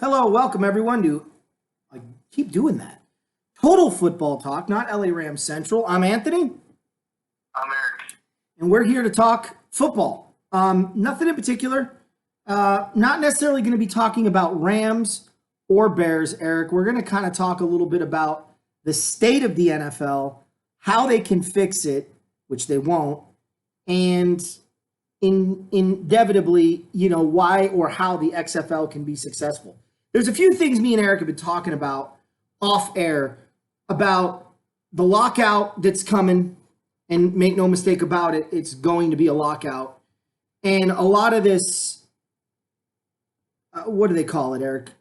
Hello, welcome everyone to I keep doing that. Total Football Talk, not LA Rams Central. I'm Anthony, I'm Eric. and we're here to talk football. Nothing in particular. Not necessarily going to be talking about Rams or Bears, Eric. We're going to kind of talk a little bit about the state of the NFL, how they can fix it, which they won't, and inevitably, why or how the XFL can be successful. There's a few things me and Eric have been talking about off air about the lockout that's coming, and make no mistake about it, it's going to be a lockout. And a lot of this, what do they call it, Eric?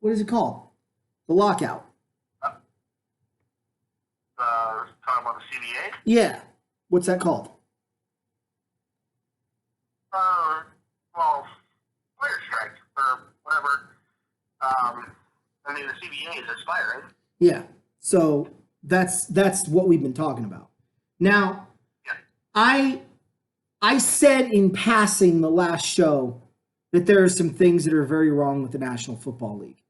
What is it called? The lockout. Talking about the CBA? Yeah. What's that called? Well, player strike or whatever. The CBA is expiring. Yeah. So that's what we've been talking about. Now, Yeah. I said in passing the last show that there are some things that are very wrong with the National Football League.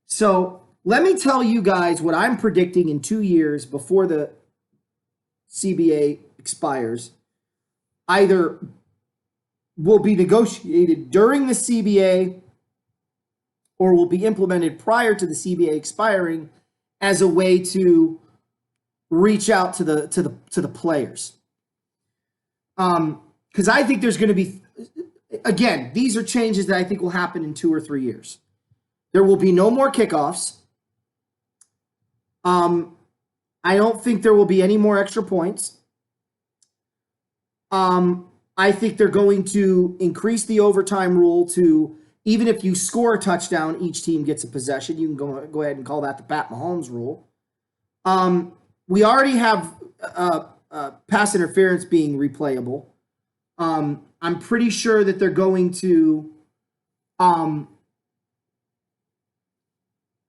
So let me tell you guys what I'm predicting in 2 years before the CBA expires. Either will be negotiated during the CBA or will be implemented prior to the CBA expiring as a way to reach out to the players. Because I think there's going to be, again, these are changes that I think will happen in 2 or 3 years. There will be no more kickoffs. I don't think there will be any more extra points. I think they're going to increase the overtime rule to, even if you score a touchdown, each team gets a possession. You can go ahead and call that the Pat Mahomes rule. We already have pass interference being replayable. I'm pretty sure that they're going to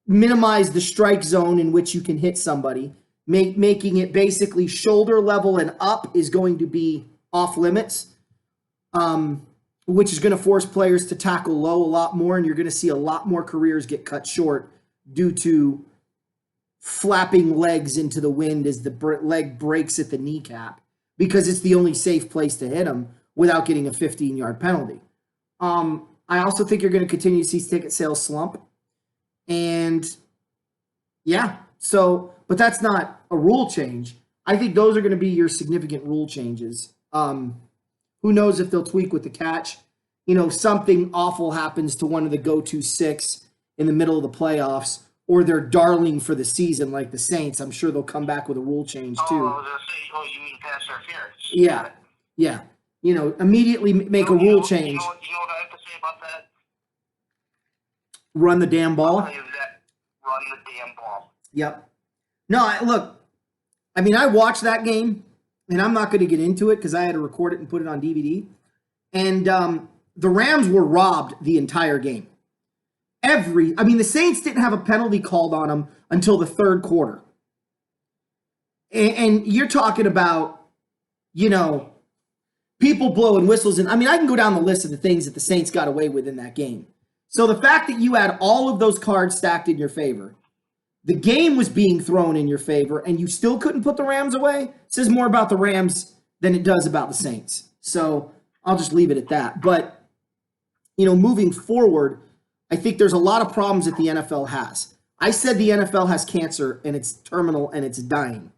minimize the strike zone in which you can hit somebody, making it basically shoulder level and up is going to be off limits, which is going to force players to tackle low a lot more, and you're going to see a lot more careers get cut short due to flapping legs into the wind as the leg breaks at the kneecap, because it's the only safe place to hit them without getting a 15-yard penalty. I also think you're going to continue to see ticket sales slump. And yeah, but that's not a rule change. I think those are going to be your significant rule changes. Who knows if they'll tweak with the catch? Something awful happens to one of the go-to six in the middle of the playoffs, or they're darling for the season like the Saints. I'm sure they'll come back with a rule change too. I was going to say, you mean pass interference? Yeah. Immediately make a rule change. You know what I have to say about that? Run the damn ball. I'll tell you that. Run the damn ball. Yep. No, look, I watched that game, and I'm not going to get into it because I had to record it and put it on DVD. And the Rams were robbed the entire game. The Saints didn't have a penalty called on them until the third quarter. And you're talking about, people blowing whistles. And I can go down the list of the things that the Saints got away with in that game. So the fact that you had all of those cards stacked in your favor, the game was being thrown in your favor, and you still couldn't put the Rams away, says more about the Rams than it does about the Saints. So I'll just leave it at that. But, moving forward, I think there's a lot of problems that the NFL has. I said the NFL has cancer, and it's terminal, and it's dying.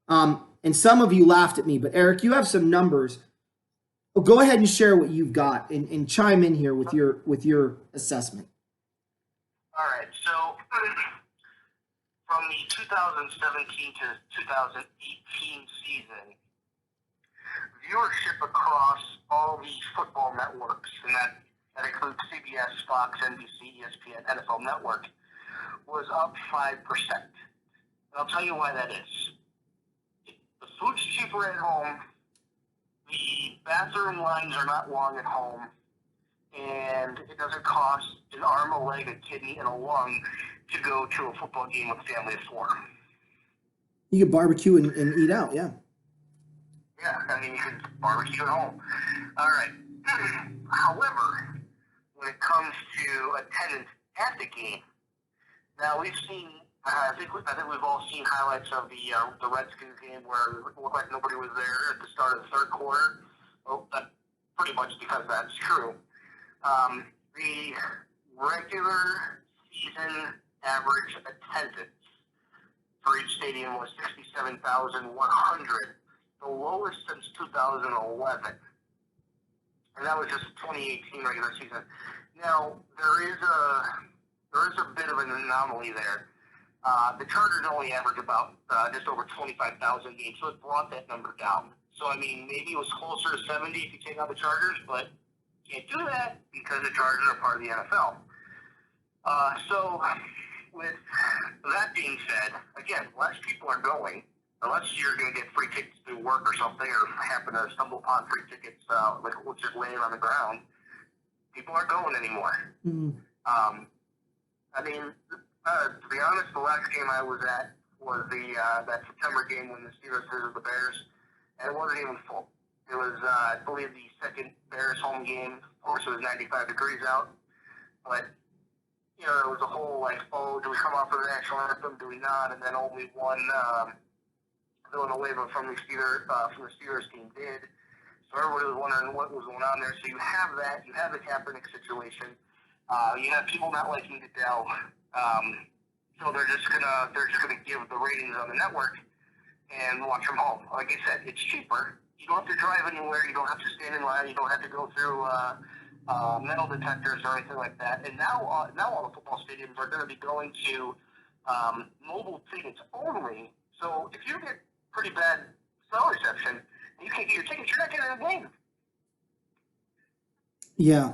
And some of you laughed at me, but Eric, you have some numbers. Go ahead and share what you've got and chime in here with your assessment. All right. So from the 2017 to 2018 season, viewership across all the football networks, and that includes CBS, Fox, NBC, ESPN, NFL Network, was up 5%. And I'll tell you why that is. The food's cheaper at home. The bathroom lines are not long at home, and it doesn't cost an arm, a leg, a kidney, and a lung to go to a football game with a family of 4. You can barbecue and eat out, yeah. Yeah, you can barbecue at home. All right. However, when it comes to attendance at the game, now we've seen. I think we've all seen highlights of the Redskins game where it looked like nobody was there at the start of the third quarter. Well, that pretty much because that's true. The regular season average attendance for each stadium was 67,100, the lowest since 2011, and that was just 2018 regular season. Now there is a bit of an anomaly there. The Chargers only average about just over 25,000 games, so it brought that number down. So, I mean, maybe it was closer to 70 if you take out the Chargers, but you can't do that because the Chargers are part of the NFL. So, with that being said, again, less people are going, unless you're going to get free tickets through work or something, or happen to stumble upon free tickets, like what's just laying on the ground. People aren't going anymore. Mm-hmm. I mean, to be honest, the last game I was at was that September game when the Steelers visited the Bears, and it wasn't even full. It was, I believe, the second Bears home game. Of course, it was 95 degrees out, but you know, there was a whole like, oh, do we come out for the national anthem? Do we not? And then only one Villanueva from the Steelers team did. So everybody was wondering what was going on there. So you have that. You have the Kaepernick situation. You have people not liking Goodell. So they're just gonna give the ratings on the network and watch from home. Like I said, it's cheaper. You don't have to drive anywhere. You don't have to stand in line. You don't have to go through metal detectors or anything like that. And now all the football stadiums are going to be going to mobile tickets only. So if you get pretty bad cell reception and you can't get your tickets, you're not getting a game. Yeah.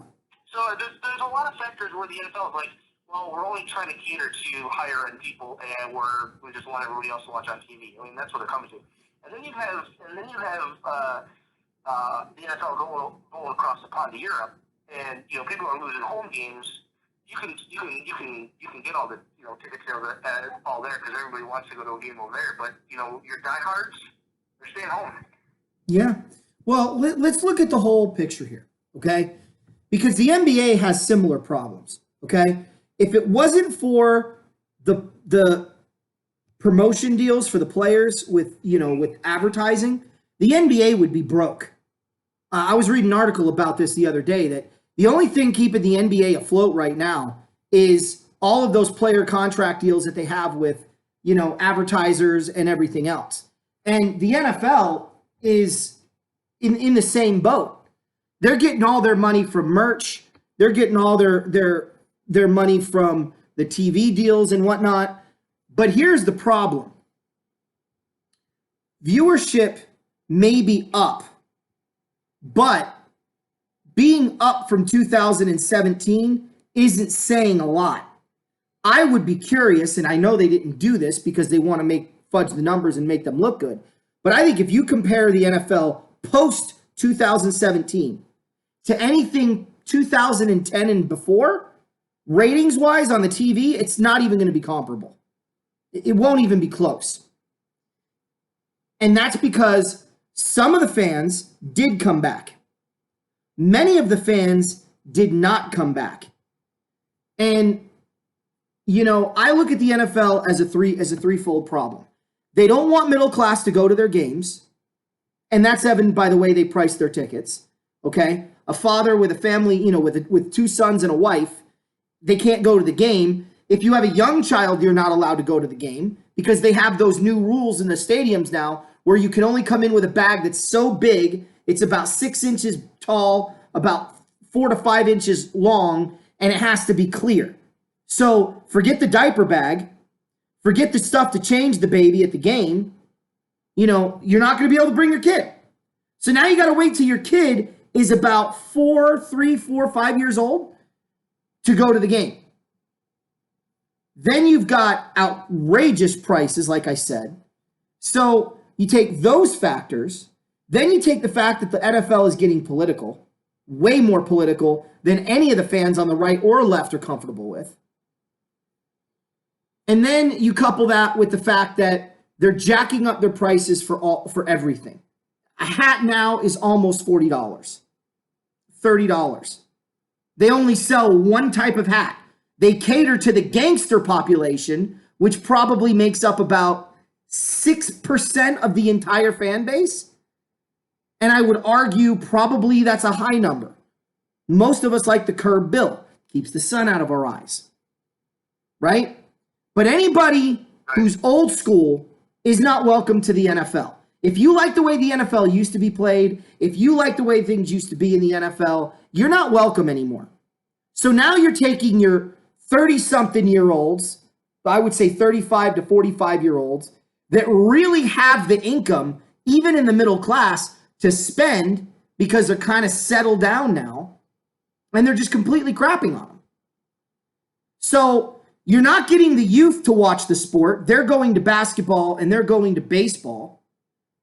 So there's a lot of factors where the NFL is like, well, we're only trying to cater to higher end people, and we just want everybody else to watch on TV. I mean, that's what it comes to. And then you have the NFL going across the pond to Europe, and you know people are losing home games. You can get all the tickets there all there because everybody wants to go to a game over there. But you know your diehards, they're staying home. Yeah. Well, let's look at the whole picture here, okay? Because the NBA has similar problems, okay? If it wasn't for the promotion deals for the players with advertising, the NBA would be broke. I was reading an article about this the other day that the only thing keeping the NBA afloat right now is all of those player contract deals that they have with, advertisers and everything else. And the NFL is in the same boat. They're getting all their money from merch. They're getting all their money from the TV deals and whatnot. But here's the problem. Viewership may be up, but being up from 2017 isn't saying a lot. I would be curious, and I know they didn't do this because they want to fudge the numbers and make them look good. But I think if you compare the NFL post 2017 to anything 2010 and before, ratings wise on the TV, it's not even going to be comparable. It won't even be close. And that's because some of the fans did come back. Many of the fans did not come back. And, I look at the NFL as a threefold problem. They don't want middle class to go to their games. And that's evident by the way they price their tickets. Okay? A father with a family, with two sons and a wife, they can't go to the game. If you have a young child, you're not allowed to go to the game because they have those new rules in the stadiums now where you can only come in with a bag that's so big, it's about 6 inches tall, about 4 to 5 inches long, and it has to be clear. So forget the diaper bag, forget the stuff to change the baby at the game. You're not going to be able to bring your kid. So now you got to wait till your kid is about 3, 4, 5 years old to go to the game. Then you've got outrageous prices, like I said. So you take those factors, then you take the fact that the NFL is getting political, way more political than any of the fans on the right or left are comfortable with. And then you couple that with the fact that they're jacking up their prices for everything. A hat now is almost $40. $30. They only sell one type of hat. They cater to the gangster population, which probably makes up about 6% of the entire fan base. And I would argue probably that's a high number. Most of us like the curb bill, keeps the sun out of our eyes, right? But anybody who's old school is not welcome to the NFL. If you like the way the NFL used to be played, if you like the way things used to be in the NFL, you're not welcome anymore. So now you're taking your 30-something-year-olds, I would say 35 to 45-year-olds, that really have the income, even in the middle class, to spend because they're kind of settled down now, and they're just completely crapping on them. So you're not getting the youth to watch the sport. They're going to basketball and they're going to baseball,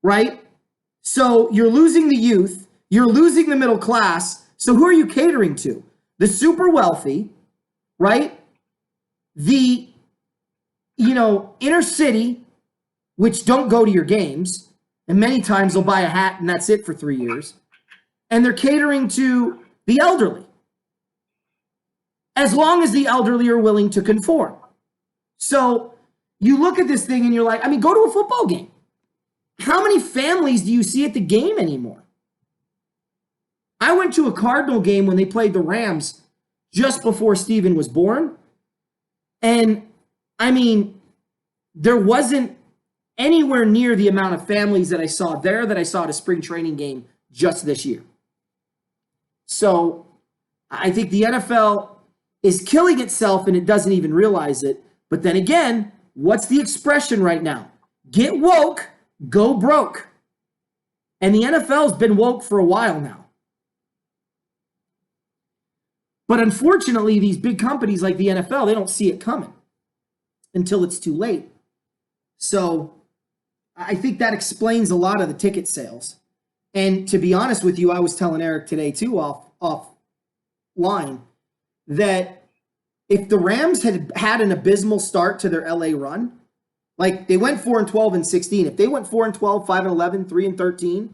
right? So you're losing the youth. You're losing the middle class. So who are you catering to? The super wealthy, right? The, inner city, which don't go to your games. And many times they'll buy a hat and that's it for 3 years. And they're catering to the elderly. As long as the elderly are willing to conform. So you look at this thing and you're like, go to a football game. How many families do you see at the game anymore? I went to a Cardinal game when they played the Rams just before Steven was born. And there wasn't anywhere near the amount of families that I saw there that I saw at a spring training game just this year. So I think the NFL is killing itself and it doesn't even realize it. But then again, what's the expression right now? Get woke, go broke. And the NFL's been woke for a while now. But unfortunately, these big companies like the NFL, they don't see it coming until it's too late. So I think that explains a lot of the ticket sales. And to be honest with you, I was telling Eric today too, offline, that if the Rams had an abysmal start to their LA run, like they went 4-12 and 16, if they went 4-12, 5-11, 3-13,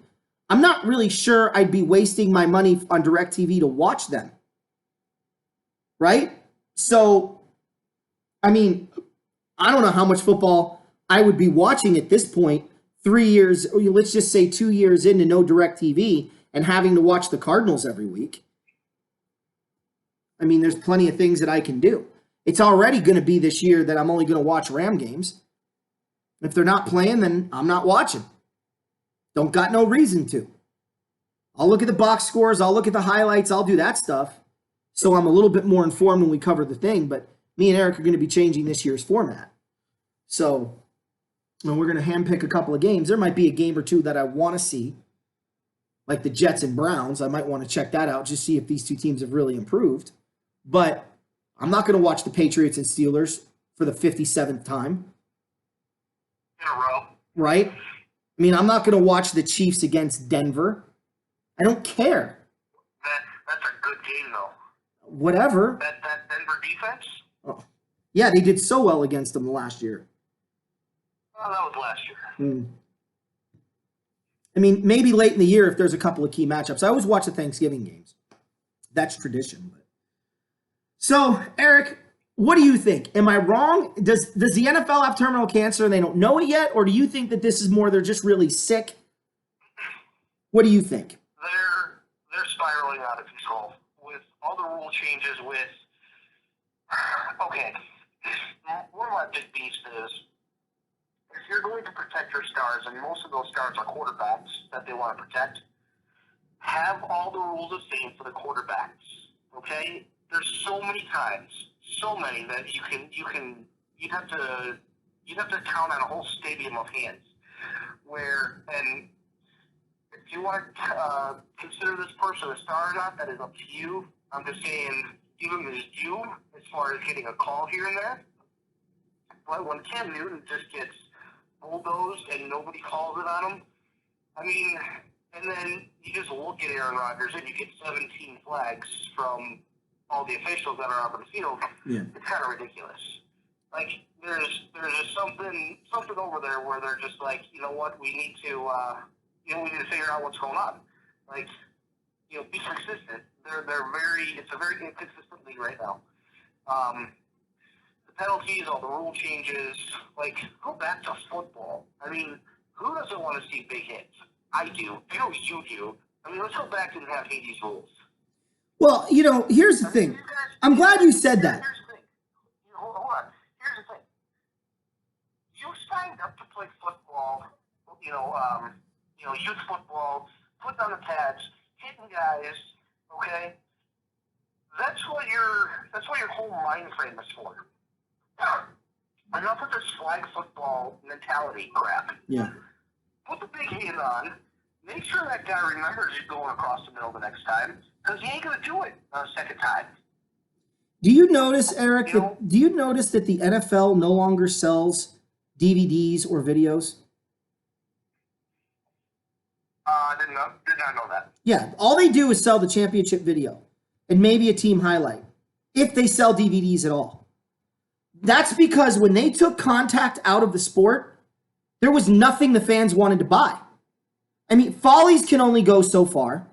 I'm not really sure I'd be wasting my money on DirecTV to watch them. Right? So, I don't know how much football I would be watching at this point, 3 years, or let's just say 2 years into no DirecTV and having to watch the Cardinals every week. There's plenty of things that I can do. It's already going to be this year that I'm only going to watch Ram games. If they're not playing, then I'm not watching. Don't got no reason to. I'll look at the box scores. I'll look at the highlights. I'll do that stuff. So I'm a little bit more informed when we cover the thing. But me and Eric are going to be changing this year's format. So we're going to handpick a couple of games. There might be a game or two that I want to see, like the Jets and Browns. I might want to check that out, just see if these two teams have really improved. But I'm not going to watch the Patriots and Steelers for the 57th time. In a row. Right? I'm not going to watch the Chiefs against Denver. I don't care. That's a good game, though. Whatever. That Denver defense? Oh. Yeah, they did so well against them last year. Oh, that was last year. Maybe late in the year if there's a couple of key matchups. I always watch the Thanksgiving games. That's tradition. So, Eric, what do you think? Am I wrong? Does the NFL have terminal cancer and they don't know it yet? Or do you think that this is more they're just really sick? What do you think? They're spiraling out of control with all the rule changes okay, one of my big beefs is if you're going to protect your stars, and most of those stars are quarterbacks that they want to protect, have all the rules the same for the quarterbacks. Okay? There's so many times, so many that you'd have to count on a whole stadium of hands. And if you want to consider this person a star or not, that is up to you. I'm just saying, give him his due as far as getting a call here and there. But when Cam Newton just gets bulldozed and nobody calls it on him, and then you just look at Aaron Rodgers and you get 17 flags from all the officials that are out on the field. Yeah. It's kind of ridiculous. Like there's just something over there where they're just like, you know what, we need to figure out what's going on. Like, be consistent. It's a very inconsistent league right now. The penalties, all the rule changes, like, go back to football. I mean, who doesn't want to see big hits? I do. I know you do. I mean, let's go back and have Hades rules. Well, here's the thing. I'm glad you said that. Here's the thing. Hold on. Here's the thing. You signed up to play football, youth football, put on the pads, hitting guys, okay? That's what your whole mind frame is for. Enough of this flag football mentality crap. Yeah. Put the big hit on. Make sure that guy remembers you going across the middle the next time, because he ain't going to do it a second time. Do you notice, Eric, do you notice that the NFL no longer sells DVDs or videos? Did not know that. Yeah, all they do is sell the championship video and maybe a team highlight, if they sell DVDs at all. That's because when they took contact out of the sport, there was nothing the fans wanted to buy. I mean, follies can only go so far.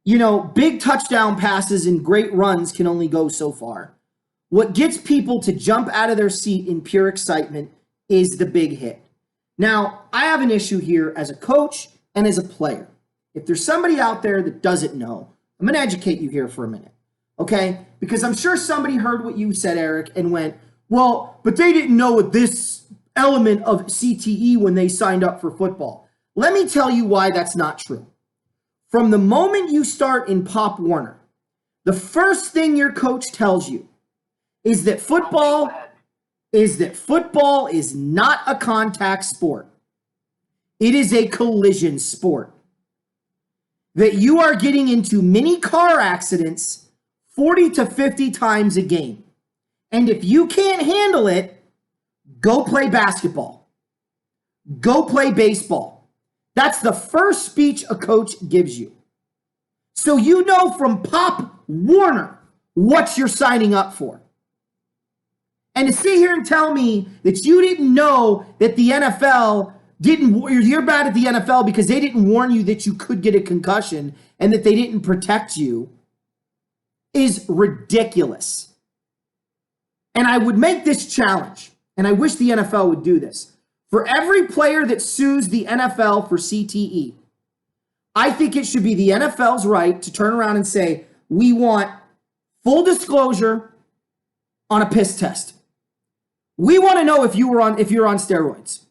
Big touchdown passes and great runs can only go so far. What gets people to jump out of their seat in pure excitement is the big hit. Now, I have an issue here as a coach and as a player. If there's somebody out there that doesn't know, I'm going to educate you here for a minute, okay? Because I'm sure somebody heard what you said, Eric, and went, well, but they didn't know what this element of CTE when they signed up for football. Let me tell you why that's not true. From the moment you start in Pop Warner, the first thing your coach tells you is that football is not a contact sport. It is a collision sport. That you are getting into mini car accidents 40 to 50 times a game. And if you can't handle it, go play basketball. Go play baseball. That's the first speech a coach gives you. So you know from Pop Warner what you're signing up for. And to sit here and tell me that you didn't know that the NFL you're bad at the NFL because they didn't warn you that you could get a concussion and that they didn't protect you is ridiculous. And I would make this challenge, and I wish the NFL would do this. For every player that sues the NFL for CTE, I think it should be the NFL's right to turn around and say, we want full disclosure on a piss test. We want to know if you're on steroids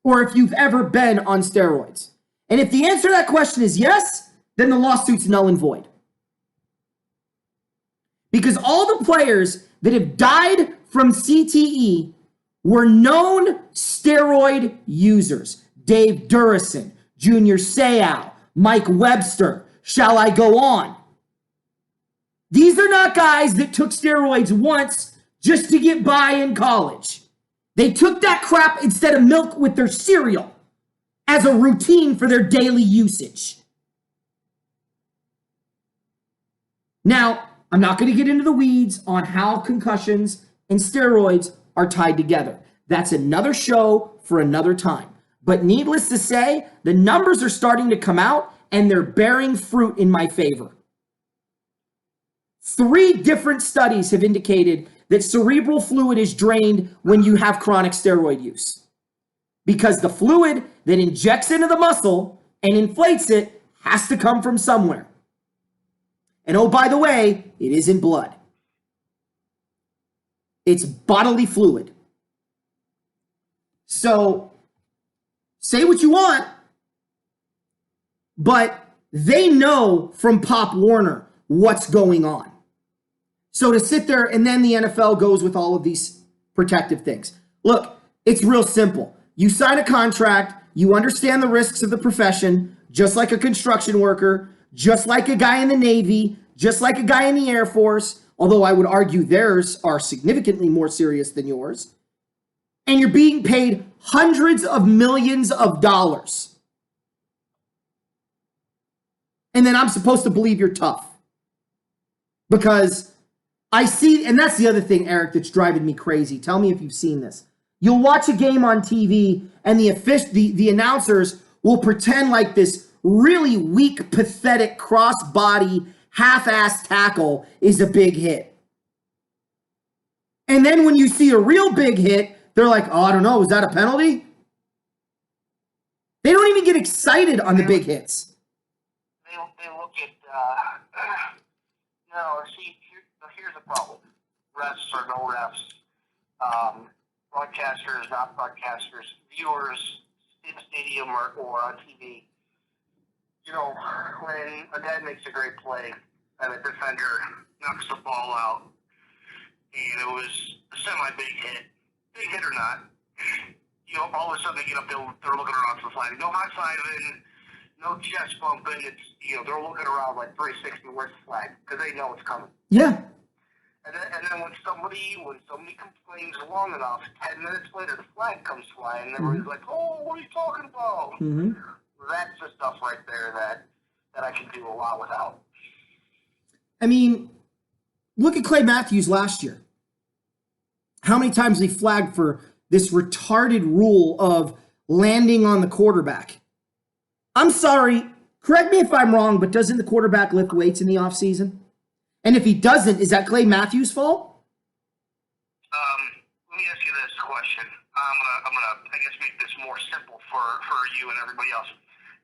or if you've ever been on steroids. And if the answer to that question is yes, then the lawsuit's null and void. Because all the players that have died from CTE were known steroid users. Dave Durison, Junior Seau, Mike Webster. Shall I go on? These are not guys that took steroids once just to get by in college. They took that crap instead of milk with their cereal as a routine for their daily usage. Now, I'm not going to get into the weeds on how concussions and steroids are tied together. That's another show for another time. But needless to say, the numbers are starting to come out and they're bearing fruit in my favor. 3 different studies have indicated that cerebral fluid is drained when you have chronic steroid use. Because the fluid that injects into the muscle and inflates it has to come from somewhere. And oh, by the way, it isn't blood. It's bodily fluid. So, say what you want, but they know from Pop Warner what's going on. So to sit there and then the NFL goes with all of these protective things. Look, it's real simple. You sign a contract, you understand the risks of the profession, just like a construction worker, just like a guy in the Navy, just like a guy in the Air Force, although I would argue theirs are significantly more serious than yours. And you're being paid hundreds of millions of dollars. And then I'm supposed to believe you're tough. Because I see, and that's the other thing, Eric, that's driving me crazy. Tell me if you've seen this. You'll watch a game on TV and the announcers will pretend like this really weak, pathetic cross-body, half-ass tackle is a big hit. And then when you see a real big hit, they're like, oh, I don't know, is that a penalty? They don't even get excited on the big hits. They look at, no, see, here's the problem. Refs or no refs, broadcasters, not broadcasters, viewers in the stadium or on TV. You know, when a guy makes a great play and a defender knocks the ball out, and it was a semi-big hit or not, you know, all of a sudden they get up, they're looking around for the flag. No high-fiving, no chest bumping. It's, you know, they're looking around like 360, where's the flag? Because they know it's coming. Yeah. And then when somebody complains long enough, 10 minutes later the flag comes flying, and everybody's like, oh, what are you talking about? Mm-hmm. That's the stuff right there that I can do a lot without. I mean, look at Clay Matthews last year. How many times he flagged for this retarded rule of landing on the quarterback? I'm sorry, correct me if I'm wrong, but doesn't the quarterback lift weights in the offseason? And if he doesn't, is that Clay Matthews' fault? Let me ask you this question. I'm gonna I guess make this more simple for you and everybody else.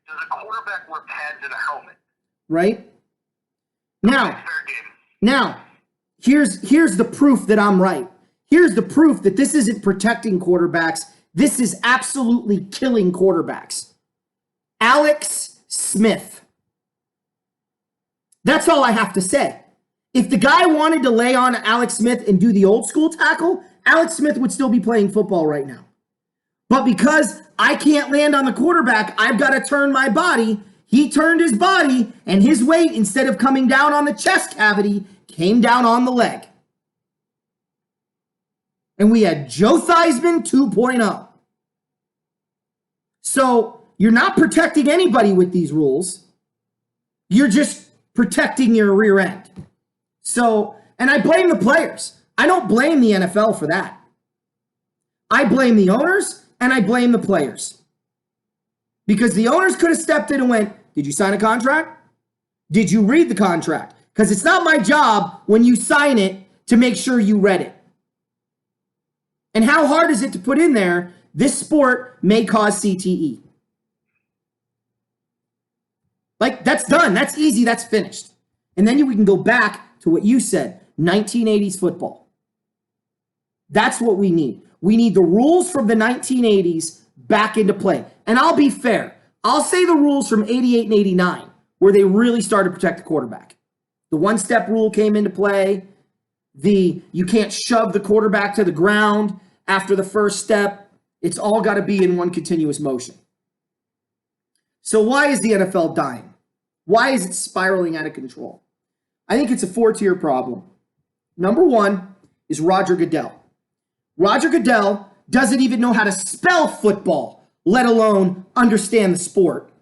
Does a quarterback wear pads and a helmet? Right? Now, here's the proof that I'm right. Here's the proof that this isn't protecting quarterbacks. This is absolutely killing quarterbacks. Alex Smith. That's all I have to say. If the guy wanted to lay on Alex Smith and do the old school tackle, Alex Smith would still be playing football right now. But because I can't land on the quarterback, I've got to turn my body. He turned his body, and his weight, instead of coming down on the chest cavity, came down on the leg. And we had Joe Theismann 2.0. So you're not protecting anybody with these rules. You're just protecting your rear end. So, and I blame the players. I don't blame the NFL for that. I blame the owners and I blame the players. Because the owners could have stepped in and went, did you sign a contract? Did you read the contract? Because it's not my job when you sign it to make sure you read it. And how hard is it to put in there, this sport may cause CTE? Like, that's done. That's easy. That's finished. And then we can go back to what you said, 1980s football. That's what we need. We need the rules from the 1980s back into play. And I'll be fair. I'll say the rules from 88 and 89, where they really started to protect the quarterback. The one-step rule came into play. You can't shove the quarterback to the ground after the first step. It's all got to be in one continuous motion. So why is the NFL dying? Why is it spiraling out of control? I think it's a four-tier problem. Number one is Roger Goodell. Roger Goodell doesn't even know how to spell football, let alone understand the sport.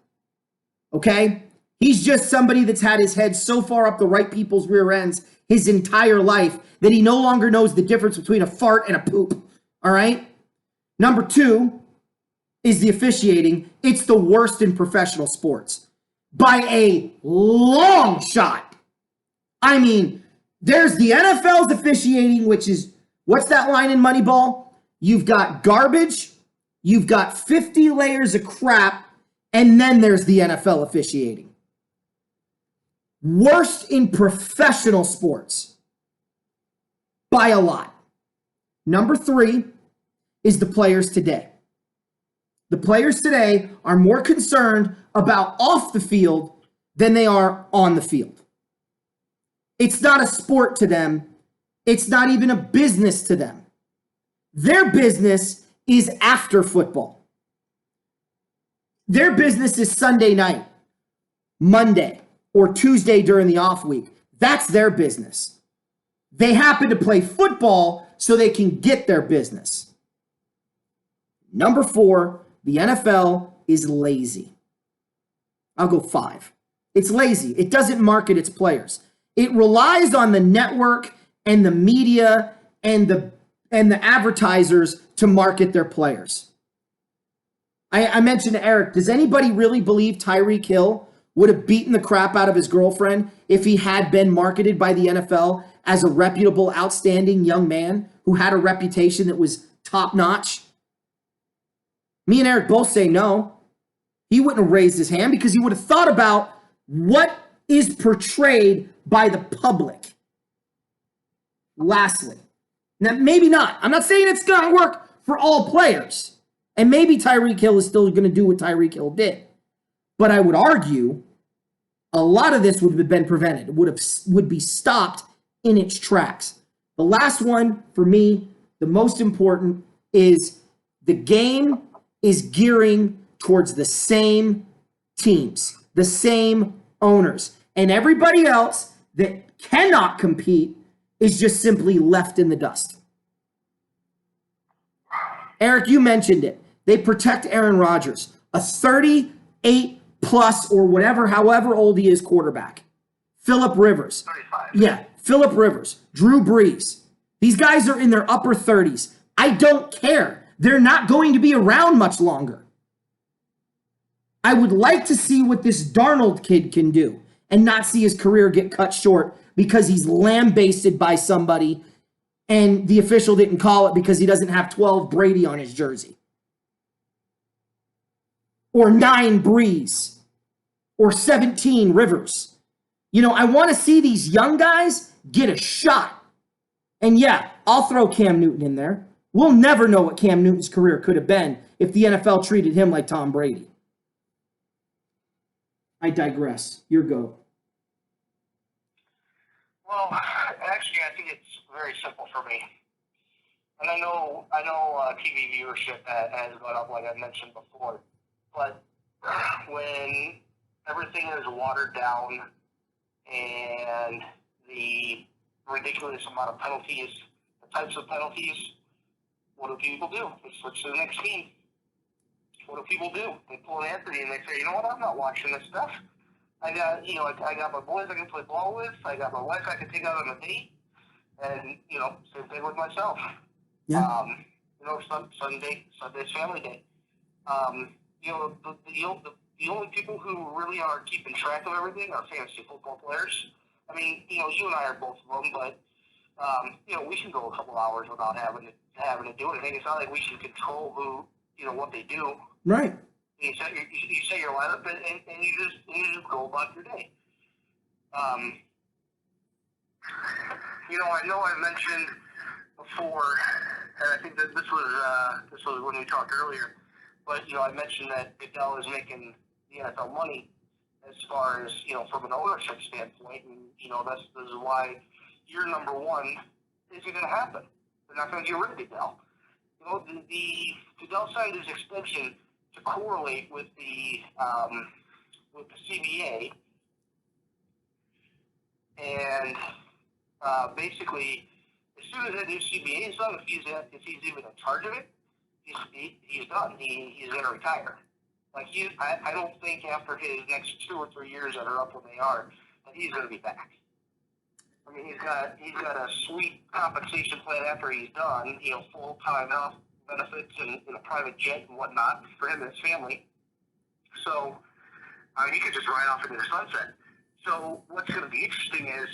Okay? He's just somebody that's had his head so far up the right people's rear ends his entire life that he no longer knows the difference between a fart and a poop. All right? Number two is the officiating. It's the worst in professional sports by a long shot. I mean, there's the NFL's officiating, which is, what's that line in Moneyball? You've got garbage, you've got 50 layers of crap, and then there's the NFL officiating. Worst in professional sports by a lot. Number three is the players today. The players today are more concerned about off the field than they are on the field. It's not a sport to them. It's not even a business to them. Their business is after football. Their business is Sunday night, Monday, or Tuesday during the off week. That's their business. They happen to play football so they can get their business. Number four, the NFL is lazy. I'll go 5. It's lazy. It doesn't market its players. It relies on the network and the media and the advertisers to market their players. I mentioned to Eric, does anybody really believe Tyreek Hill would have beaten the crap out of his girlfriend if he had been marketed by the NFL as a reputable, outstanding young man who had a reputation that was top notch? Me and Eric both say no. He wouldn't have raised his hand because he would have thought about what is portrayed by the public. Lastly, now maybe not. I'm not saying it's going to work for all players. And maybe Tyreek Hill is still going to do what Tyreek Hill did. But I would argue a lot of this would have been prevented. It would be stopped in its tracks. The last one, for me, the most important, is the game is gearing towards the same teams, the same owners. And everybody else that cannot compete is just simply left in the dust. Eric, you mentioned it. They protect Aaron Rodgers, a 38 plus or whatever, however old he is, quarterback. Phillip Rivers. 35. Yeah, Phillip Rivers, Drew Brees. These guys are in their upper 30s. I don't care. They're not going to be around much longer. I would like to see what this Darnold kid can do and not see his career get cut short because he's lambasted by somebody and the official didn't call it because he doesn't have 12 Brady on his jersey. Or 9 Brees. Or 17 Rivers. You know, I want to see these young guys get a shot. And yeah, I'll throw Cam Newton in there. We'll never know what Cam Newton's career could have been if the NFL treated him like Tom Brady. I digress. Your go. Well, actually, I think it's very simple for me. And I know TV viewership has gone up, like I mentioned before. But when everything is watered down and the ridiculous amount of penalties, the types of penalties, what do people do? They switch to the next team. What do people do? They pull an Anthony and they say, you know what, I'm not watching this stuff. I got my boys I can play ball with. I got my wife I can take out on a date. And, same thing with myself. Yeah. Sunday's family day. The only people who really are keeping track of everything are fantasy football players. I mean, you and I are both of them, but, we can go a couple hours without having to do anything. It's not like we can control what they do. Right. You set your lineup and you just go about your day. I know I mentioned before, and I think that this was when we talked earlier, but I mentioned that Goodell is making the NFL money as far as from an ownership standpoint, and this is why year number one isn't going to happen. They're not going to get rid of Goodell. The Goodell signed his extension to correlate with the CBA, and basically, as soon as that new CBA is done, if he's even in charge of it, he's done. He's going to retire. I don't think after his next 2 or 3 years that are up when they are, that he's going to be back. I mean, he's got a sweet compensation plan after he's done. Full time health benefits and a private jet and whatnot for him and his family. So, he could just ride off into the sunset. So, what's going to be interesting is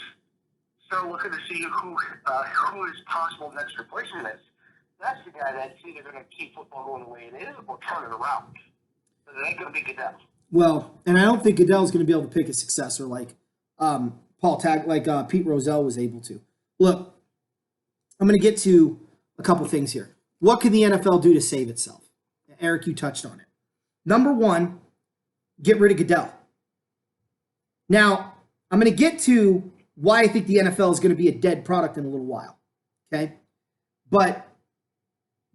start looking to see who is possible next replacement is. That's the guy that's either going to keep football going the way it is or turn it around. So it ain't going to be Goodell. Well, and I don't think Goodell's going to be able to pick a successor like Pete Rozelle was able to. Look, I'm going to get to a couple things here. What can the NFL do to save itself? Eric, you touched on it. Number one, get rid of Goodell. Now, I'm going to get to why I think the NFL is going to be a dead product in a little while. Okay? But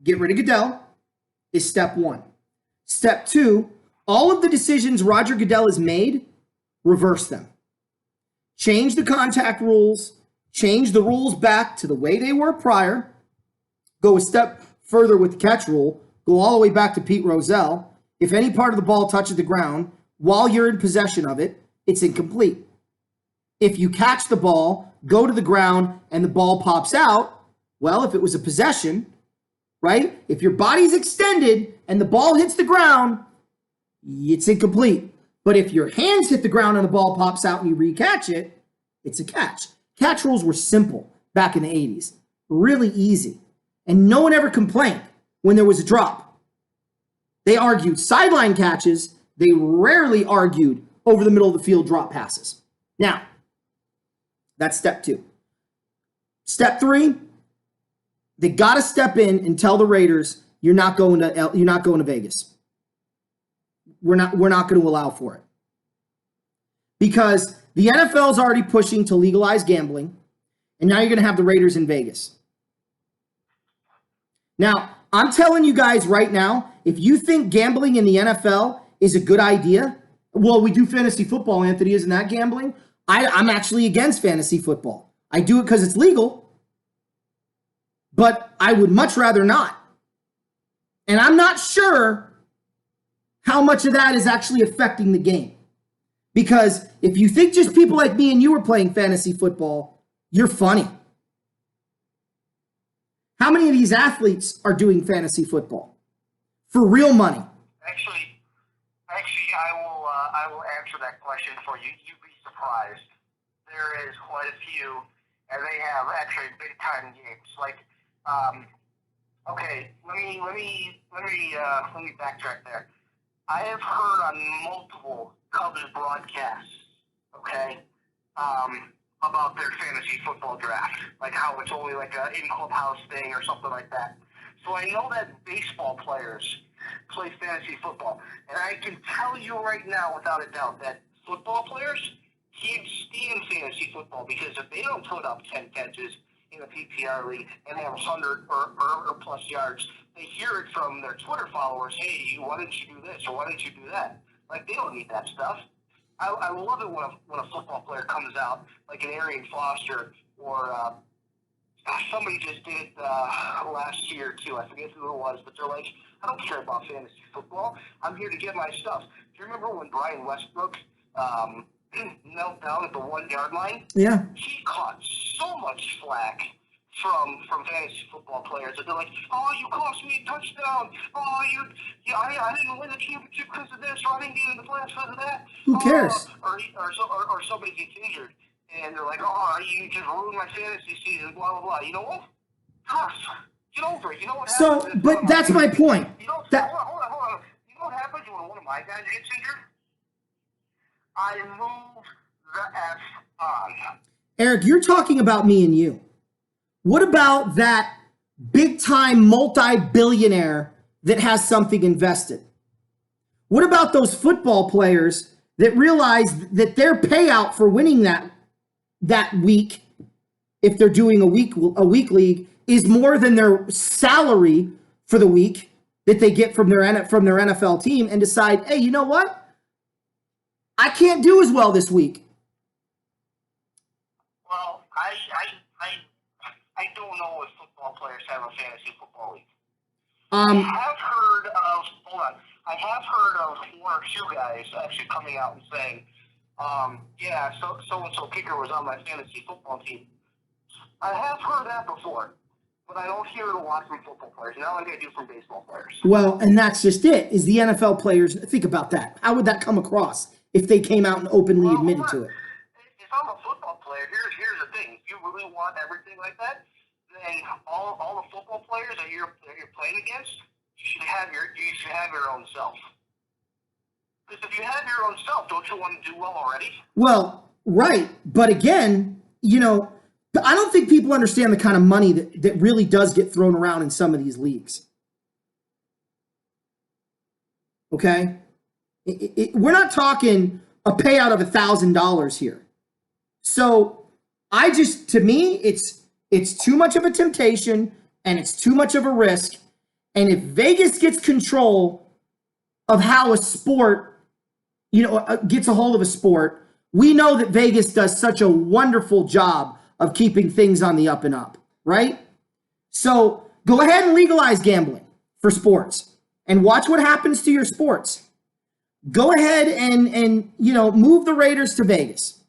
get rid of Goodell is step one. Step two, all of the decisions Roger Goodell has made, reverse them. Change the contact rules, change the rules back to the way they were prior, go a step further with the catch rule, go all the way back to Pete Rozelle. If any part of the ball touches the ground while you're in possession of it, it's incomplete. If you catch the ball, go to the ground, and the ball pops out, well, if it was a possession, right? If your body's extended and the ball hits the ground, it's incomplete. But if your hands hit the ground and the ball pops out and you recatch it, it's a catch. Catch rules were simple back in the 80s, really easy. And no one ever complained when there was a drop. They argued sideline catches. They rarely argued over the middle of the field drop passes. Now, that's step 2. Step 3, they got to step in and tell the Raiders, you're not going to Vegas. We're not going to allow for it. Because the NFL is already pushing to legalize gambling, and now you're going to have the Raiders in Vegas. Now, I'm telling you guys right now, if you think gambling in the NFL is a good idea, well, we do fantasy football, Anthony, isn't that gambling? I'm actually against fantasy football. I do it because it's legal, but I would much rather not. And I'm not sure how much of that is actually affecting the game. Because if you think just people like me and you are playing fantasy football, you're funny. How many of these athletes are doing fantasy football for real money? Actually, I will answer that question for you. You'd be surprised. There is quite a few, and they have actually big time games. Like, okay, let me backtrack there. I have heard on multiple Cubs broadcasts, okay, about their fantasy football draft, like how it's only like a in-clubhouse thing or something like that. So I know that baseball players play fantasy football, and I can tell you right now without a doubt that football players can't stand fantasy football because if they don't put up 10 catches in a PPR league and have 100 or plus yards, they hear it from their Twitter followers, hey, why didn't you do this or why didn't you do that? Like, they don't need that stuff. I love it when a football player comes out, like an Arian Foster or somebody just did it last year too. I forget who it was, but they're like, I don't care about fantasy football. I'm here to get my stuff. Do you remember when Brian Westbrook knelt down at the 1 yard line? Yeah. He caught so much flack from fantasy football players. They're like, oh, you cost me a touchdown. Oh, I didn't win the championship because of this, or I didn't get in the playoffs because of that. Who cares? Or somebody gets injured, and they're like, oh, you just ruined my fantasy season, blah, blah, blah. You know what? Tough. Get over it. You know what happens? So, but that's my point. You know, That, hold on. You know what happens when one of my guys gets injured? I move the F on. Eric, you're talking about me and you. What about that big-time multi-billionaire that has something invested? What about those football players that realize that their payout for winning that week, if they're doing a week league, is more than their salary for the week that they get from their NFL team, and decide, hey, you know what? I can't do as well this week. Well, I don't know if football players have a fantasy football league. I have heard of one or two guys actually coming out and saying, yeah, so-and-so kicker was on my fantasy football team. I have heard that before, but I don't hear it a lot from football players. Now like I do from baseball players. Well, and that's just it, is the NFL players, think about that. How would that come across if they came out and openly admitted to it? If I'm a football player, here's the thing. If you really want everything like that, then all the football players that you're playing against, you should have your own self. Because if you have your own self, don't you want to do well already? Well, right. But again, I don't think people understand the kind of money that really does get thrown around in some of these leagues. Okay? We're not talking a payout of $1,000 here. So to me, it's too much of a temptation and it's too much of a risk. And if Vegas gets control of how a sport, gets a hold of a sport, we know that Vegas does such a wonderful job of keeping things on the up and up, right? So go ahead and legalize gambling for sports and watch what happens to your sports. Go ahead and move the Raiders to Vegas,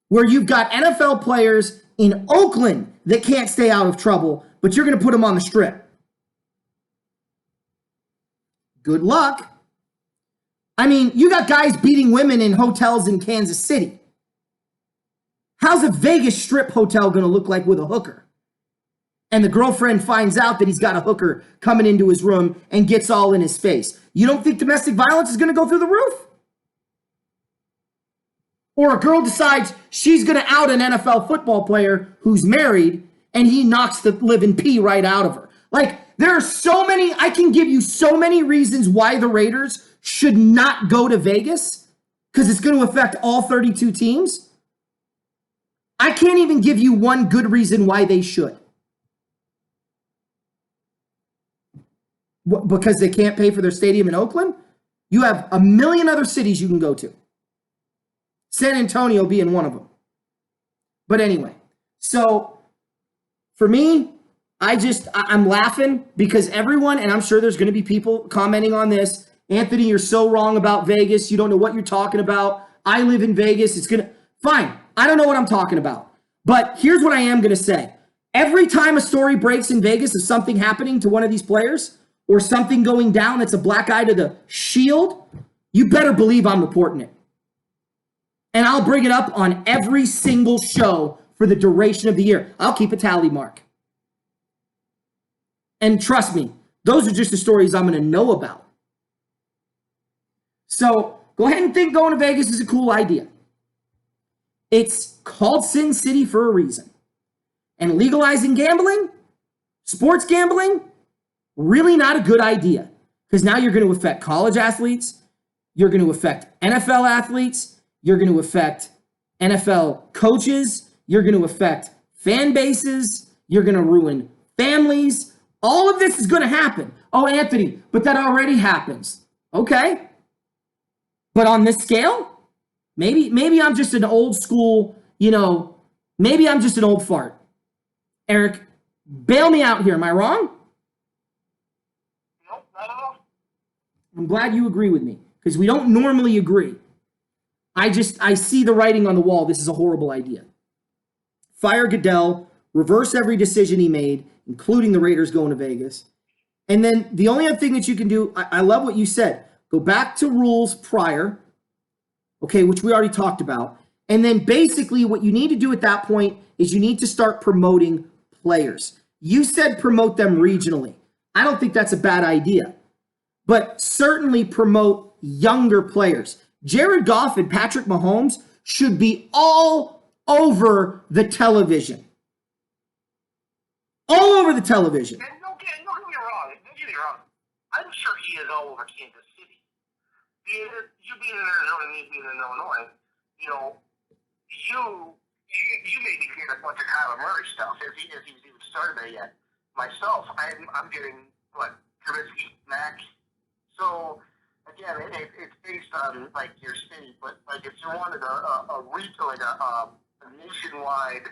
where you've got NFL players in Oakland that can't stay out of trouble, but you're going to put them on the strip. Good luck. I mean, you got guys beating women in hotels in Kansas City. How's a Vegas strip hotel going to look like with a hooker? And the girlfriend finds out that he's got a hooker coming into his room and gets all in his face. You don't think domestic violence is going to go through the roof? Or a girl decides she's going to out an NFL football player who's married and he knocks the living pee right out of her. Like, there are so many, I can give you so many reasons why the Raiders should not go to Vegas because it's going to affect all 32 teams. I can't even give you one good reason why they should. Because they can't pay for their stadium in Oakland? You have a million other cities you can go to. San Antonio being one of them. But anyway, so for me, I'm laughing because everyone, and I'm sure there's going to be people commenting on this, Anthony, you're so wrong about Vegas. You don't know what you're talking about. I live in Vegas. Fine. I don't know what I'm talking about. But here's what I am going to say. Every time a story breaks in Vegas of something happening to one of these players or something going down that's a black eye to the shield, you better believe I'm reporting it. And I'll bring it up on every single show for the duration of the year. I'll keep a tally mark. And trust me, those are just the stories I'm going to know about. So go ahead and think going to Vegas is a cool idea. It's called Sin City for a reason. And legalizing gambling, sports gambling, really not a good idea. Because now you're going to affect college athletes. You're going to affect NFL athletes. You're going to affect NFL coaches. You're going to affect fan bases. You're going to ruin families. All of this is going to happen. Oh, Anthony, but that already happens. Okay. But on this scale, maybe I'm just an old school, maybe I'm just an old fart. Eric, bail me out here. Am I wrong? Nope, not at all. I'm glad you agree with me because we don't normally agree. I see the writing on the wall. This is a horrible idea. Fire Goodell, reverse every decision he made, including the Raiders going to Vegas. And then the only other thing that you can do, I love what you said. Go back to rules prior, okay, which we already talked about. And then basically what you need to do at that point is you need to start promoting players. You said promote them regionally. I don't think that's a bad idea. But certainly promote younger players. Jared Goff and Patrick Mahomes should be all over the television. All over the television. And don't get me wrong. Don't get me wrong. I'm sure he is all over Kansas City. You being in Arizona, me being in Illinois, you may be getting a bunch of Kyler Murray stuff as he's even started there yet. Myself, I'm getting Trubisky, Mac. So again, it's based on like your city, but like if you wanted a nationwide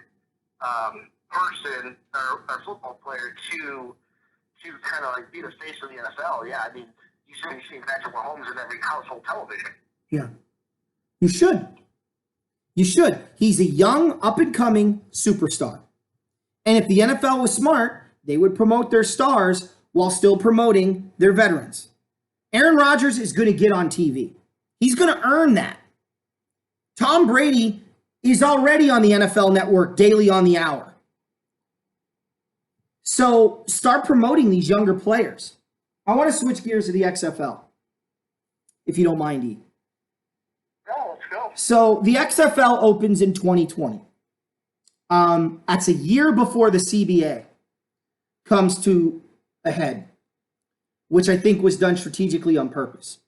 person or football player to kind of like be the face of the NFL, yeah, I mean, you should be seeing Patrick Mahomes in every household television. Yeah, you should. You should. He's a young, up-and-coming superstar. And if the NFL was smart, they would promote their stars while still promoting their veterans. Aaron Rodgers is going to get on TV. He's going to earn that. Tom Brady is already on the NFL Network daily on the hour. So start promoting these younger players. I want to switch gears to the XFL, if you don't mind, E. Let's go. So the XFL opens in 2020. That's a year before the CBA comes to a head, which I think was done strategically on purpose.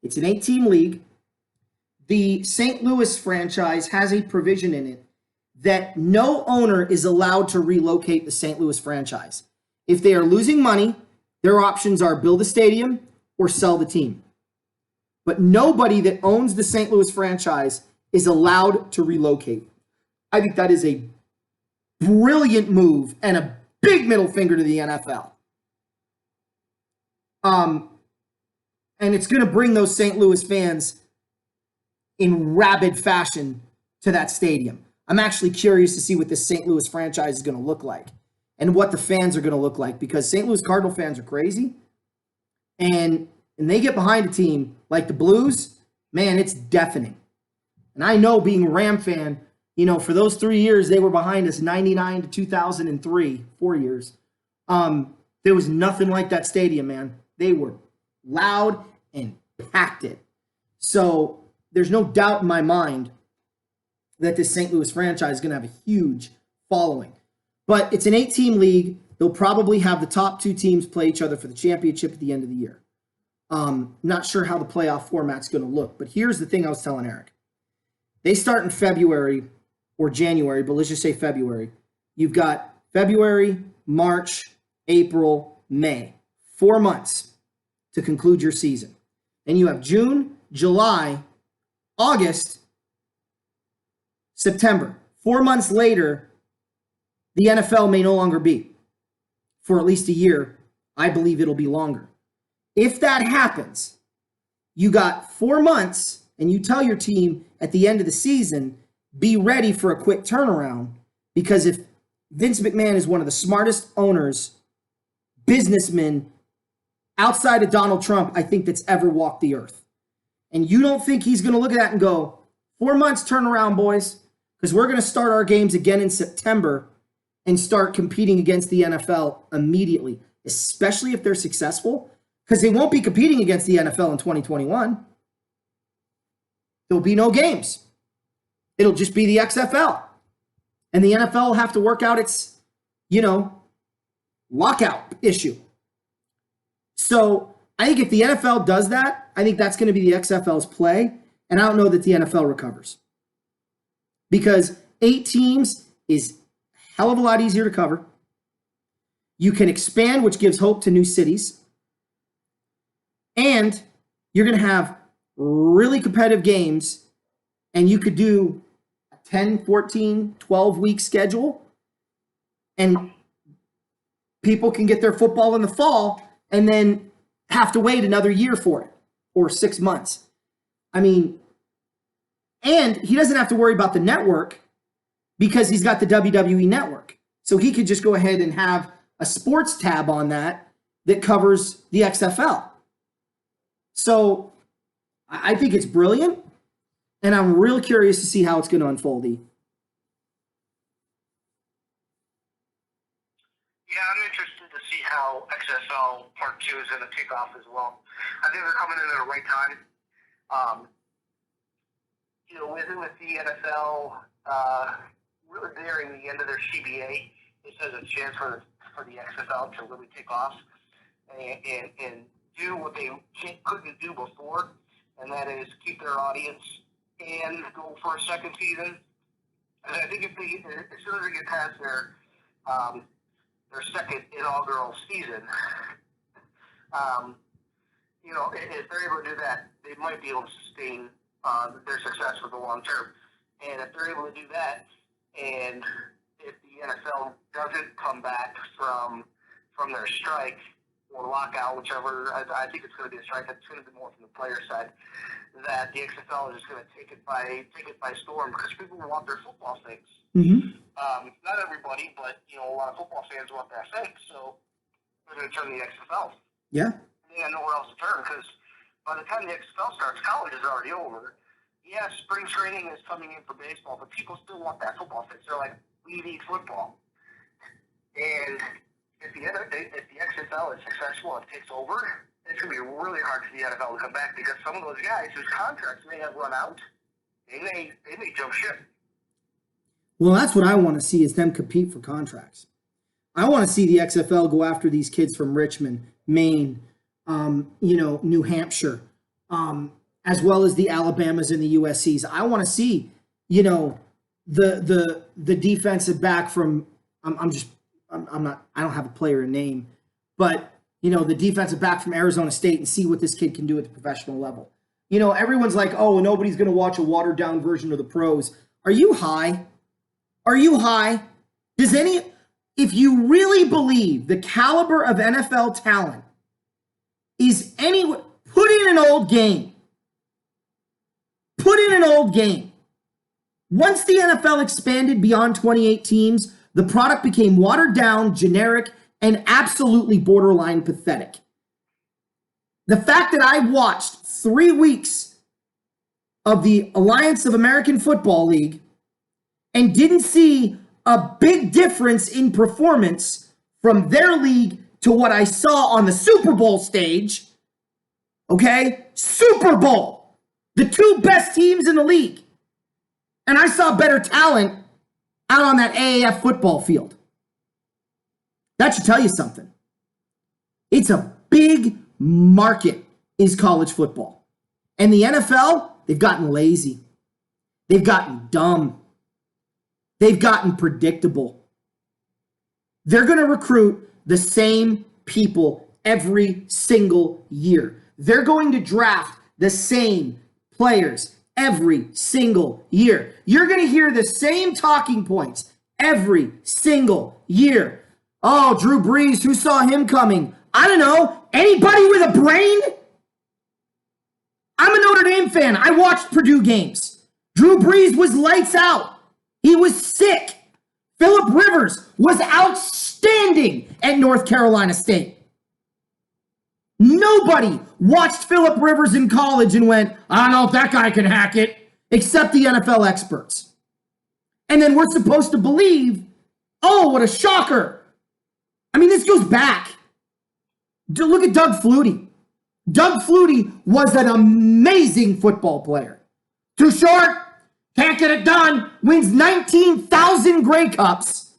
It's an 8-team league. The St. Louis franchise has a provision in it that no owner is allowed to relocate the St. Louis franchise. If they are losing money, their options are build a stadium or sell the team. But nobody that owns the St. Louis franchise is allowed to relocate. I think that is a brilliant move and a big middle finger to the NFL. And it's going to bring those St. Louis fans in rabid fashion to that stadium. I'm actually curious to see what this St. Louis franchise is going to look like and what the fans are going to look like because St. Louis Cardinal fans are crazy. And and they get behind a team like the Blues, man, it's deafening. And I know, being a Ram fan, for those 3 years they were behind us, 99 to 2003, 4 years. There was nothing like that stadium, man. They were loud and packed it. So there's no doubt in my mind that this St. Louis franchise is going to have a huge following. But it's an 8-team league. They'll probably have the top 2 teams play each other for the championship at the end of the year. Not sure how the playoff format's going to look. But here's the thing I was telling Eric. They start in February or January, but let's just say February. You've got February, March, April, May. 4 months to conclude your season. Then you have June, July, August, September. 4 months later, the NFL may no longer be. For at least a year, I believe it'll be longer. If that happens, you got 4 months, and you tell your team at the end of the season, be ready for a quick turnaround, because if Vince McMahon is one of the smartest owners, businessmen, outside of Donald Trump, I think, that's ever walked the earth. And you don't think he's going to look at that and go, 4 months turnaround, boys, because we're going to start our games again in September and start competing against the NFL immediately, especially if they're successful, because they won't be competing against the NFL in 2021. There'll be no games. It'll just be the XFL. And the NFL will have to work out its, lockout issue. So I think if the NFL does that, I think that's going to be the XFL's play. And I don't know that the NFL recovers. Because 8 teams is a hell of a lot easier to cover. You can expand, which gives hope to new cities. And you're going to have really competitive games. And you could do a 10, 14, 12-week schedule. And people can get their football in the fall and then have to wait another year for it, or 6 months. I mean, and he doesn't have to worry about the network because he's got the WWE network. So he could just go ahead and have a sports tab on that covers the XFL. So I think it's brilliant, and I'm real curious to see how it's going to unfold. Yeah, I'm interested to see how XFL Part 2 is going to kick off as well. I think they're coming in at the right time. With the NFL really nearing the end of their CBA, this has a chance for the XFL to really take off and do what they couldn't do before, and that is keep their audience and go for a second season. And I think as soon as they get past their second inaugural season, if they're able to do that, they might be able to sustain their success for the long term. And if they're able to do that, and if the NFL doesn't come back from their strike or lockout, whichever, I think it's going to be a strike. It's going to be more from the player side. That the XFL is just going to take it by storm, because people want their football things. Mm-hmm. Not everybody, but a lot of football fans want their things, so they're going to turn to the XFL. Yeah. They got nowhere else to turn, because by the time the XFL starts, college is already over. Yeah, spring training is coming in for baseball, but people still want that football fix. They're like, we need football. And if the XFL is successful and takes over, it's going to be really hard for the NFL to come back, because some of those guys whose contracts may have run out, they may jump ship. Well, that's what I want to see, is them compete for contracts. I want to see the XFL go after these kids from Richmond, Maine, New Hampshire, as well as the Alabamas and the USCs. I want to see, the defensive back from, I don't have a player name, but the defensive back from Arizona State, and see what this kid can do at the professional level. Everyone's like, oh, nobody's going to watch a watered down version of the pros. Are you high? Are you high? If you really believe the caliber of NFL talent is put in an old game. Put in an old game. Once the NFL expanded beyond 28 teams, the product became watered down, generic, and absolutely borderline pathetic. The fact that I watched 3 weeks of the Alliance of American Football League and didn't see a big difference in performance from their league to what I saw on the Super Bowl stage, okay? Super Bowl, the 2 best teams in the league. And I saw better talent out on that AAF football field. That should tell you something. It's a big market, is college football. And the NFL, they've gotten lazy. They've gotten dumb. They've gotten predictable. They're going to recruit the same people every single year. They're going to draft the same players every single year. You're going to hear the same talking points every single year. Oh, Drew Brees, who saw him coming? I don't know. Anybody with a brain? I'm a Notre Dame fan. I watched Purdue games. Drew Brees was lights out. He was sick. Phillip Rivers was outstanding at North Carolina State. Nobody watched Phillip Rivers in college and went, I don't know if that guy can hack it, except the NFL experts. And then we're supposed to believe, oh, what a shocker. I mean, this goes back. Look at Doug Flutie. Doug Flutie was an amazing football player. Too short, can't get it done, wins 19,000 Grey Cups,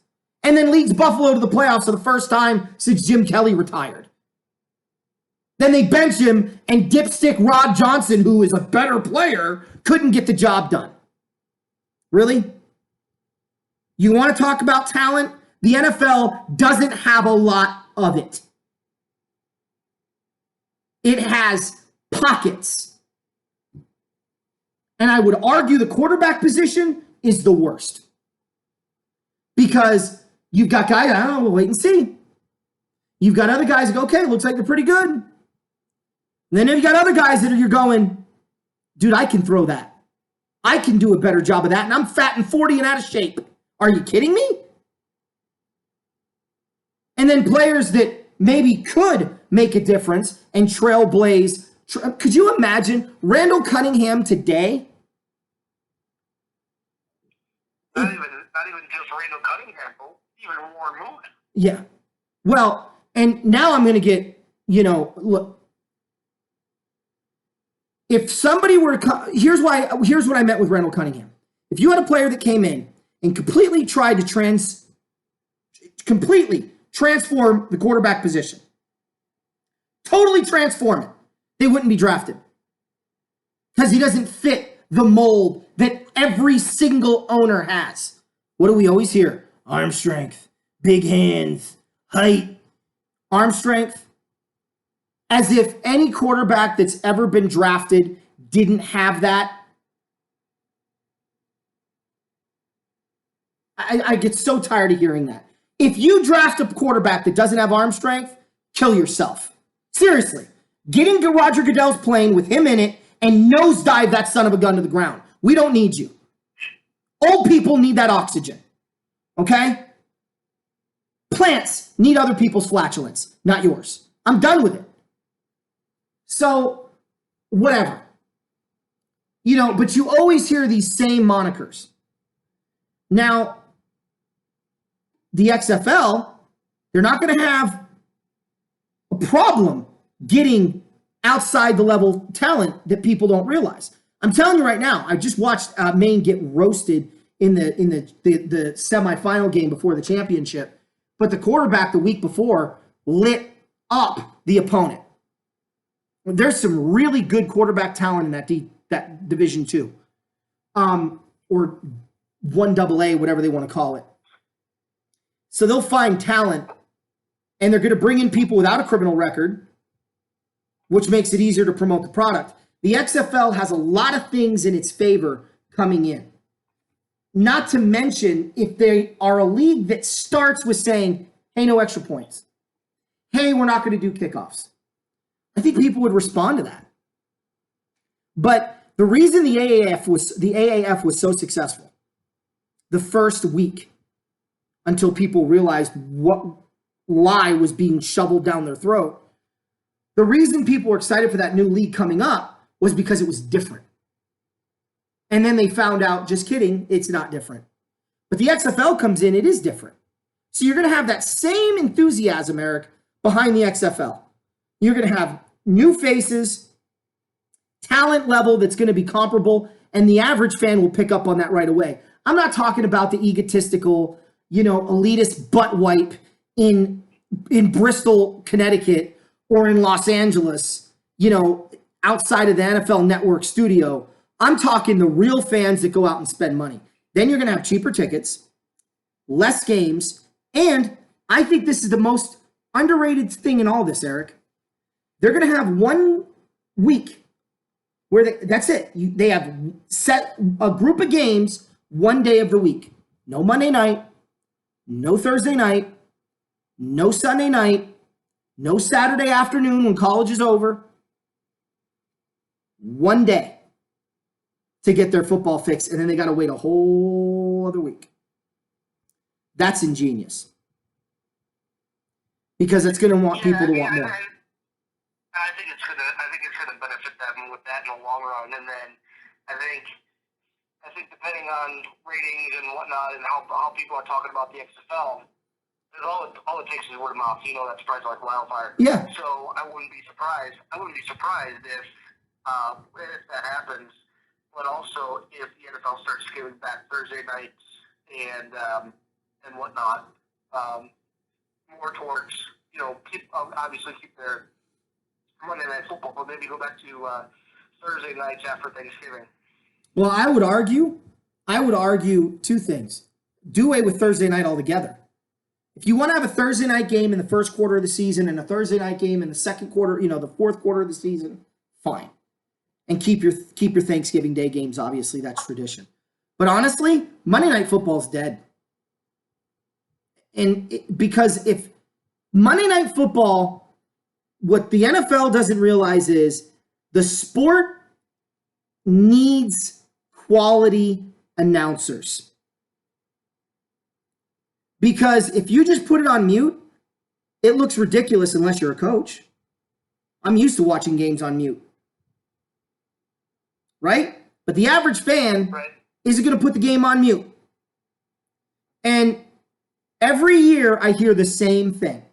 and then leads Buffalo to the playoffs for the first time since Jim Kelly retired. Then they bench him, and dipstick Rod Johnson, who is a better player, couldn't get the job done. Really? You want to talk about talent? The NFL doesn't have a lot of it. It has pockets. And I would argue the quarterback position is the worst. Because you've got guys, I don't know, we'll wait and see. You've got other guys that go, okay, looks like they're pretty good. And then you've got other guys that you're going, dude, I can throw that. I can do a better job of that, and I'm fat and 40 and out of shape. Are you kidding me? And then players that maybe could make a difference and trailblaze. Could you imagine Randall Cunningham today? Not even just Randall Cunningham, even Warren Moon. Yeah. Well, and now I'm going to get, look. If somebody were to here's what I meant with Randall Cunningham. If you had a player that came in and completely tried to completely transform the quarterback position, totally transform it, they wouldn't be drafted. Because he doesn't fit the mold that every single owner has. What do we always hear? Arm strength, big hands, height, arm strength. As if any quarterback that's ever been drafted didn't have that. I get so tired of hearing that. If you draft a quarterback that doesn't have arm strength, kill yourself. Seriously. Get in Roger Goodell's plane with him in it and nosedive that son of a gun to the ground. We don't need you. Old people need that oxygen. Okay? Plants need other people's flatulence, not yours. I'm done with it. So, whatever. But you always hear these same monikers. Now, the XFL, they're not going to have a problem getting outside the level talent that people don't realize. I'm telling you right now, I just watched Maine get roasted in the semifinal game before the championship, but the quarterback the week before lit up the opponent. There's some really good quarterback talent in that Division 2, or 1AA, whatever they want to call it. So they'll find talent, and they're going to bring in people without a criminal record, which makes it easier to promote the product. The XFL has a lot of things in its favor coming in. Not to mention, if they are a league that starts with saying, hey, no extra points. Hey, we're not going to do kickoffs. I think people would respond to that. But the reason the AAF was so successful the first week, until people realized what lie was being shoveled down their throat, The reason people were excited for that new league coming up was because it was different. And then they found out, just kidding, it's not different. But the XFL comes in, it is different. So you're going to have that same enthusiasm, Eric, behind the XFL. You're going to have new faces, talent level that's going to be comparable, and the average fan will pick up on that right away. I'm not talking about the egotistical, elitist butt wipe in Bristol, Connecticut, or in Los Angeles, outside of the NFL Network studio. I'm talking the real fans that go out and spend money. Then you're going to have cheaper tickets, less games, and I think this is the most underrated thing in all this, Eric. They're going to have 1 week where that's it. They have set a group of games 1 day of the week. No Monday night, no Thursday night, no Sunday night, no Saturday afternoon when college is over. 1 day to get their football fix, and then they got to wait a whole other week. That's ingenious. Because it's going to want people to want more. I think it's gonna benefit them with that in the long run, and then I think depending on ratings and whatnot, and how people are talking about the XFL, all it takes is word of mouth. That spreads like wildfire. Yeah. So I wouldn't be surprised if that happens. But also, if the NFL starts scaling back Thursday nights and whatnot, more towards obviously keep their Monday Night Football, but maybe go back to Thursday nights after Thanksgiving. Well, I would argue 2 things. Do away with Thursday night altogether. If you want to have a Thursday night game in the first quarter of the season and a Thursday night game in the second quarter, the fourth quarter of the season, fine. And keep your Thanksgiving Day games, obviously, that's tradition. But honestly, Monday Night Football is dead. Because if Monday Night Football, what the NFL doesn't realize is the sport needs quality announcers. Because if you just put it on mute, it looks ridiculous unless you're a coach. I'm used to watching games on mute. Right? But the average fan isn't going to put the game on mute. And every year I hear the same thing.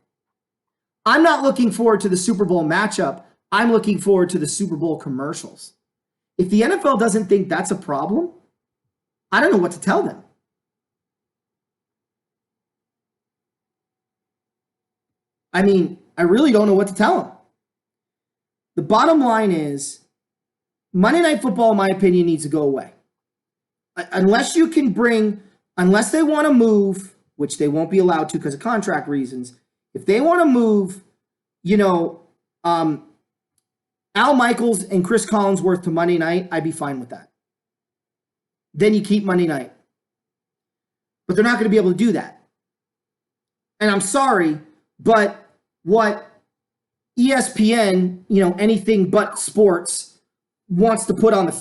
I'm not looking forward to the Super Bowl matchup. I'm looking forward to the Super Bowl commercials. If the NFL doesn't think that's a problem, I don't know what to tell them. I mean, I really don't know what to tell them. The bottom line is, Monday Night Football, in my opinion, needs to go away. Unless they want to move, which they won't be allowed to because of contract reasons. If they want to move, Al Michaels and Chris Collinsworth to Monday night, I'd be fine with that. Then you keep Monday night. But they're not going to be able to do that. And I'm sorry, but what ESPN, anything but sports, wants to put on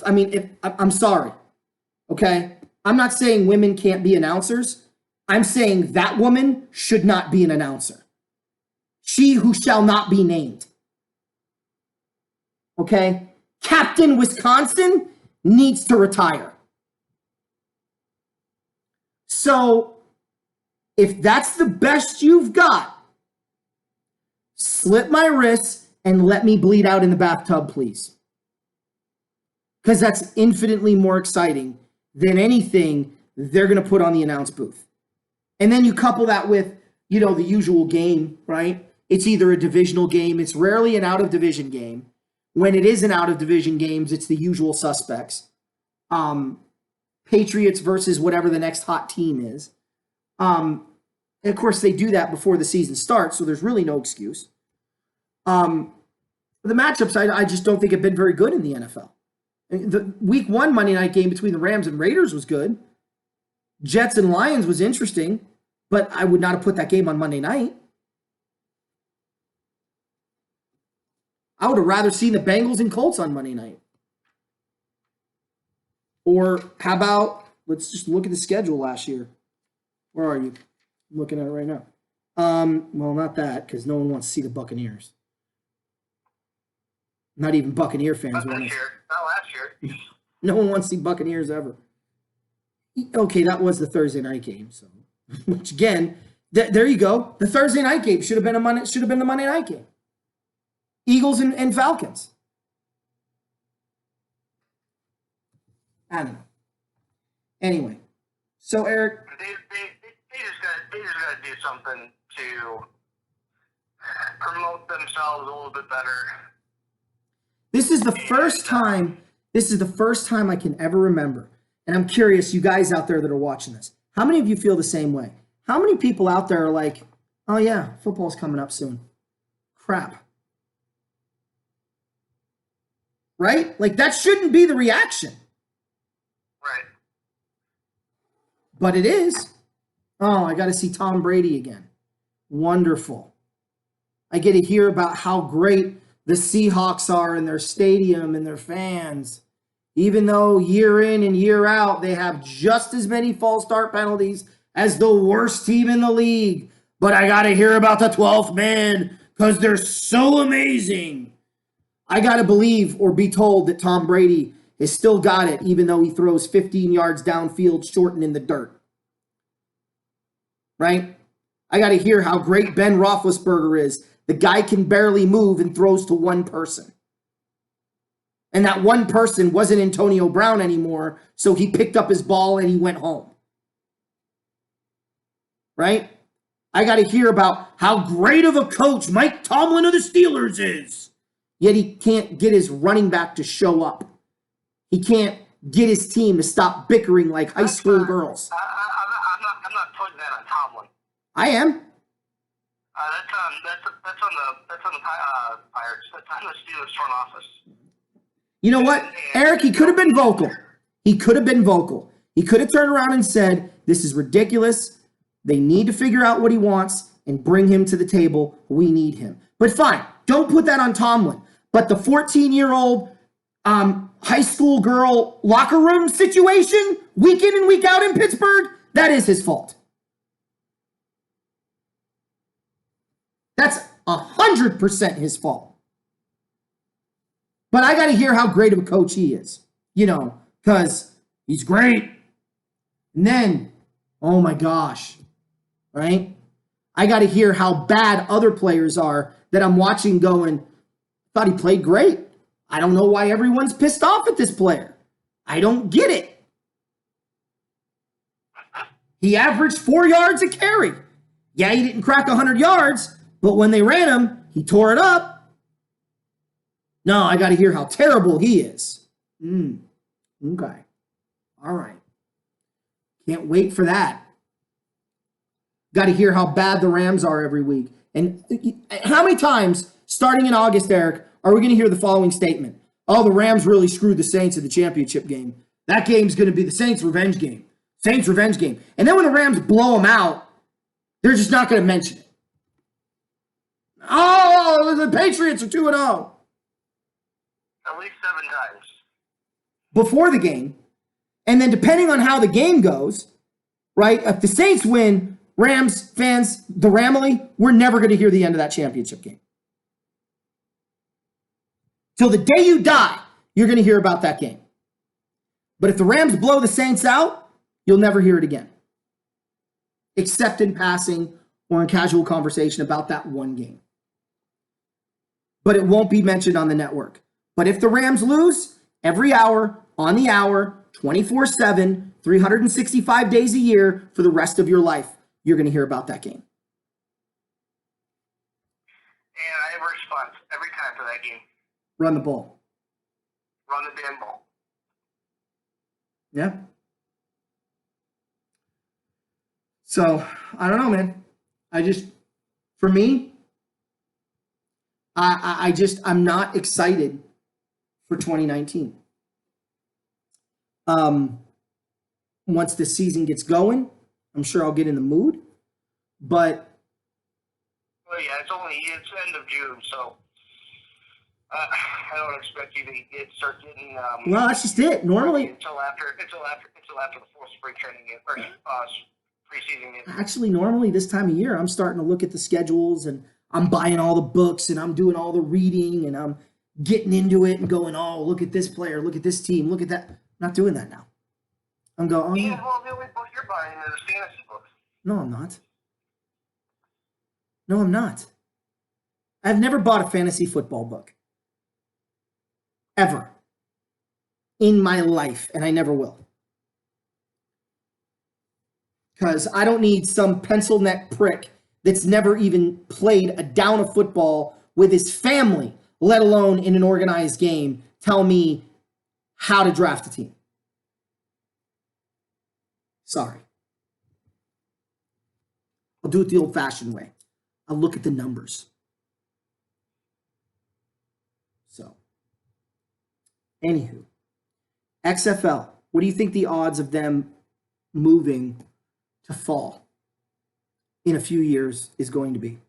I'm sorry, okay? I'm not saying women can't be announcers. I'm saying that woman should not be an announcer. She who shall not be named. Okay? Captain Wisconsin needs to retire. So, if that's the best you've got, slit my wrists and let me bleed out in the bathtub, please. Because that's infinitely more exciting than anything they're going to put on the announce booth. And then you couple that with, the usual game, right? It's either a divisional game. It's rarely an out-of-division game. When it is an out-of-division games, it's the usual suspects. Patriots versus whatever the next hot team is. And of course, they do that before the season starts, so there's really no excuse. The matchups, I just don't think have been very good in the NFL. The week 1 Monday night game between the Rams and Raiders was good. Jets and Lions was interesting, but I would not have put that game on Monday night. I would have rather seen the Bengals and Colts on Monday night. Or how about, let's just look at the schedule last year. Where are you? I'm looking at it right now. Well, not that, because no one wants to see the Buccaneers. Not even Buccaneer fans Not want this to. year. Not last year. No one wants to see Buccaneers ever. Okay, that was the Thursday night game. So, which again, there you go. The Thursday night game should have been the Monday night game. Eagles and Falcons. I don't know. Anyway, so Eric, They just got to do something to promote themselves a little bit better. this is the first time. This is the first time I can ever remember, and I'm curious, you guys out there that are watching this, how many of you feel the same way? How many people out there are like, "Oh yeah, football's coming up soon"? Crap. Right? Like that shouldn't be the reaction, Right. but it is. Oh, I got to see Tom Brady again. Wonderful. I get to hear about how great the Seahawks are in their stadium and their fans. Even though year in and year out, they have just as many false start penalties as the worst team in the league. But I got to hear about the 12th man because they're so amazing. I got to believe or be told that Tom Brady has still got it, even though he throws 15 yards downfield, short and in the dirt. Right? I got to hear how great Ben Roethlisberger is. The guy can barely move and throws to one person. And that one person wasn't Antonio Brown anymore, so he picked up his ball and he went home. Right? I got to hear about how great of a coach Mike Tomlin of the Steelers is. Yet he can't get his running back to show up. He can't get his team to stop bickering like high school girls. I'm not putting that on Tomlin. I am. That's on the Pirates. That's on the Steelers front office. You know what? Eric, he could have been vocal. He could have been vocal. He could have turned around and said, "This is ridiculous. They need to figure out what he wants and bring him to the table. We need him." But fine, don't put that on Tomlin. But the 14-year-old high school girl locker room situation, week in and week out in Pittsburgh, that is his fault. That's 100% his fault. But I got to hear how great of a coach he is, because he's great. And then, oh my gosh, right? I got to hear how bad other players are that I'm watching going, thought he played great. I don't know why everyone's pissed off at this player. I don't get it. He averaged 4 yards a carry. Yeah, he didn't crack 100 yards, but when they ran him, he tore it up. No, I got to hear how terrible he is. Okay. All right. Can't wait for that. Got to hear how bad the Rams are every week. And how many times, starting in August, Eric, are we going to hear the following statement? Oh, the Rams really screwed the Saints in the championship game. That game's going to be the Saints' revenge game. Saints' revenge game. And then when the Rams blow them out, they're just not going to mention it. Oh, the Patriots are 2-0. At least 7 times. Before the game. And then depending on how the game goes, right, if the Saints win, Rams fans, the Ramily, we're never going to hear the end of that championship game. Till the day you die, you're going to hear about that game. But if the Rams blow the Saints out, you'll never hear it again. Except in passing or in casual conversation about that one game. But it won't be mentioned on the network. But if the Rams lose, every hour, on the hour, 24/7, 365 days a year for the rest of your life, you're going to hear about that game. And I have a response every time for that game. Run the ball. Run the damn ball. Yeah. So, I don't know, man. For me, I'm not excited for 2019. Once the season gets going, I'm sure I'll get in the mood. But well, yeah, it's end of June, so I don't expect you to start getting. Well, that's just it. Normally, until after the full spring training game or preseason game. Actually, normally this time of year, I'm starting to look at the schedules and I'm buying all the books and I'm doing all the reading and I'm getting into it and going, oh, look at this player, look at this team, look at that. I'm not doing that now. I'm going, oh, Yeah, yeah. well, the only book you're buying is fantasy books. No, I'm not. No, I'm not. I've never bought a fantasy football book. Ever. In my life, and I never will. Because I don't need some pencil neck prick that's never even played a down of football with his family, let alone in an organized game, tell me how to draft a team. Sorry. I'll do it the old-fashioned way. I'll look at the numbers. So, anywho, XFL, what do you think the odds of them moving to fall in a few years is going to be?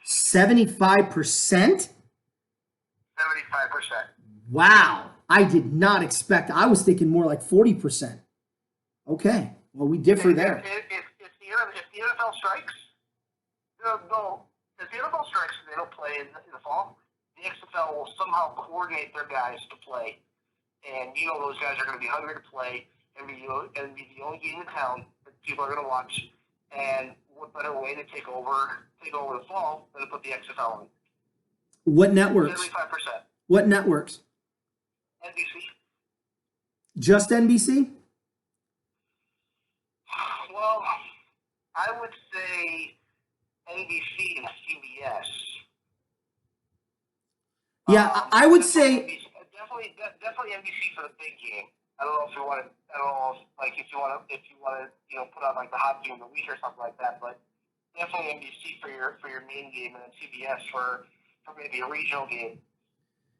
75%. 75%? 75%. Wow. I did not expect. I was thinking more like 40%. Okay. Well, we differ there. If the NFL strikes, they'll if the NFL strikes and they don't play in the fall, the XFL will somehow coordinate their guys to play. And those guys are going to be hungry to play and be the only game in town that people are going to watch. And what better way to take over the fall than to put the XFL in? What networks? 75%. What networks? NBC. Just NBC? Well, I would say NBC and CBS. Yeah, I would say definitely NBC for the big game. I don't know if you want to. I don't know if you want to put on like the hot game of the week or something like that. But definitely NBC for your main game, and then CBS for maybe a regional game.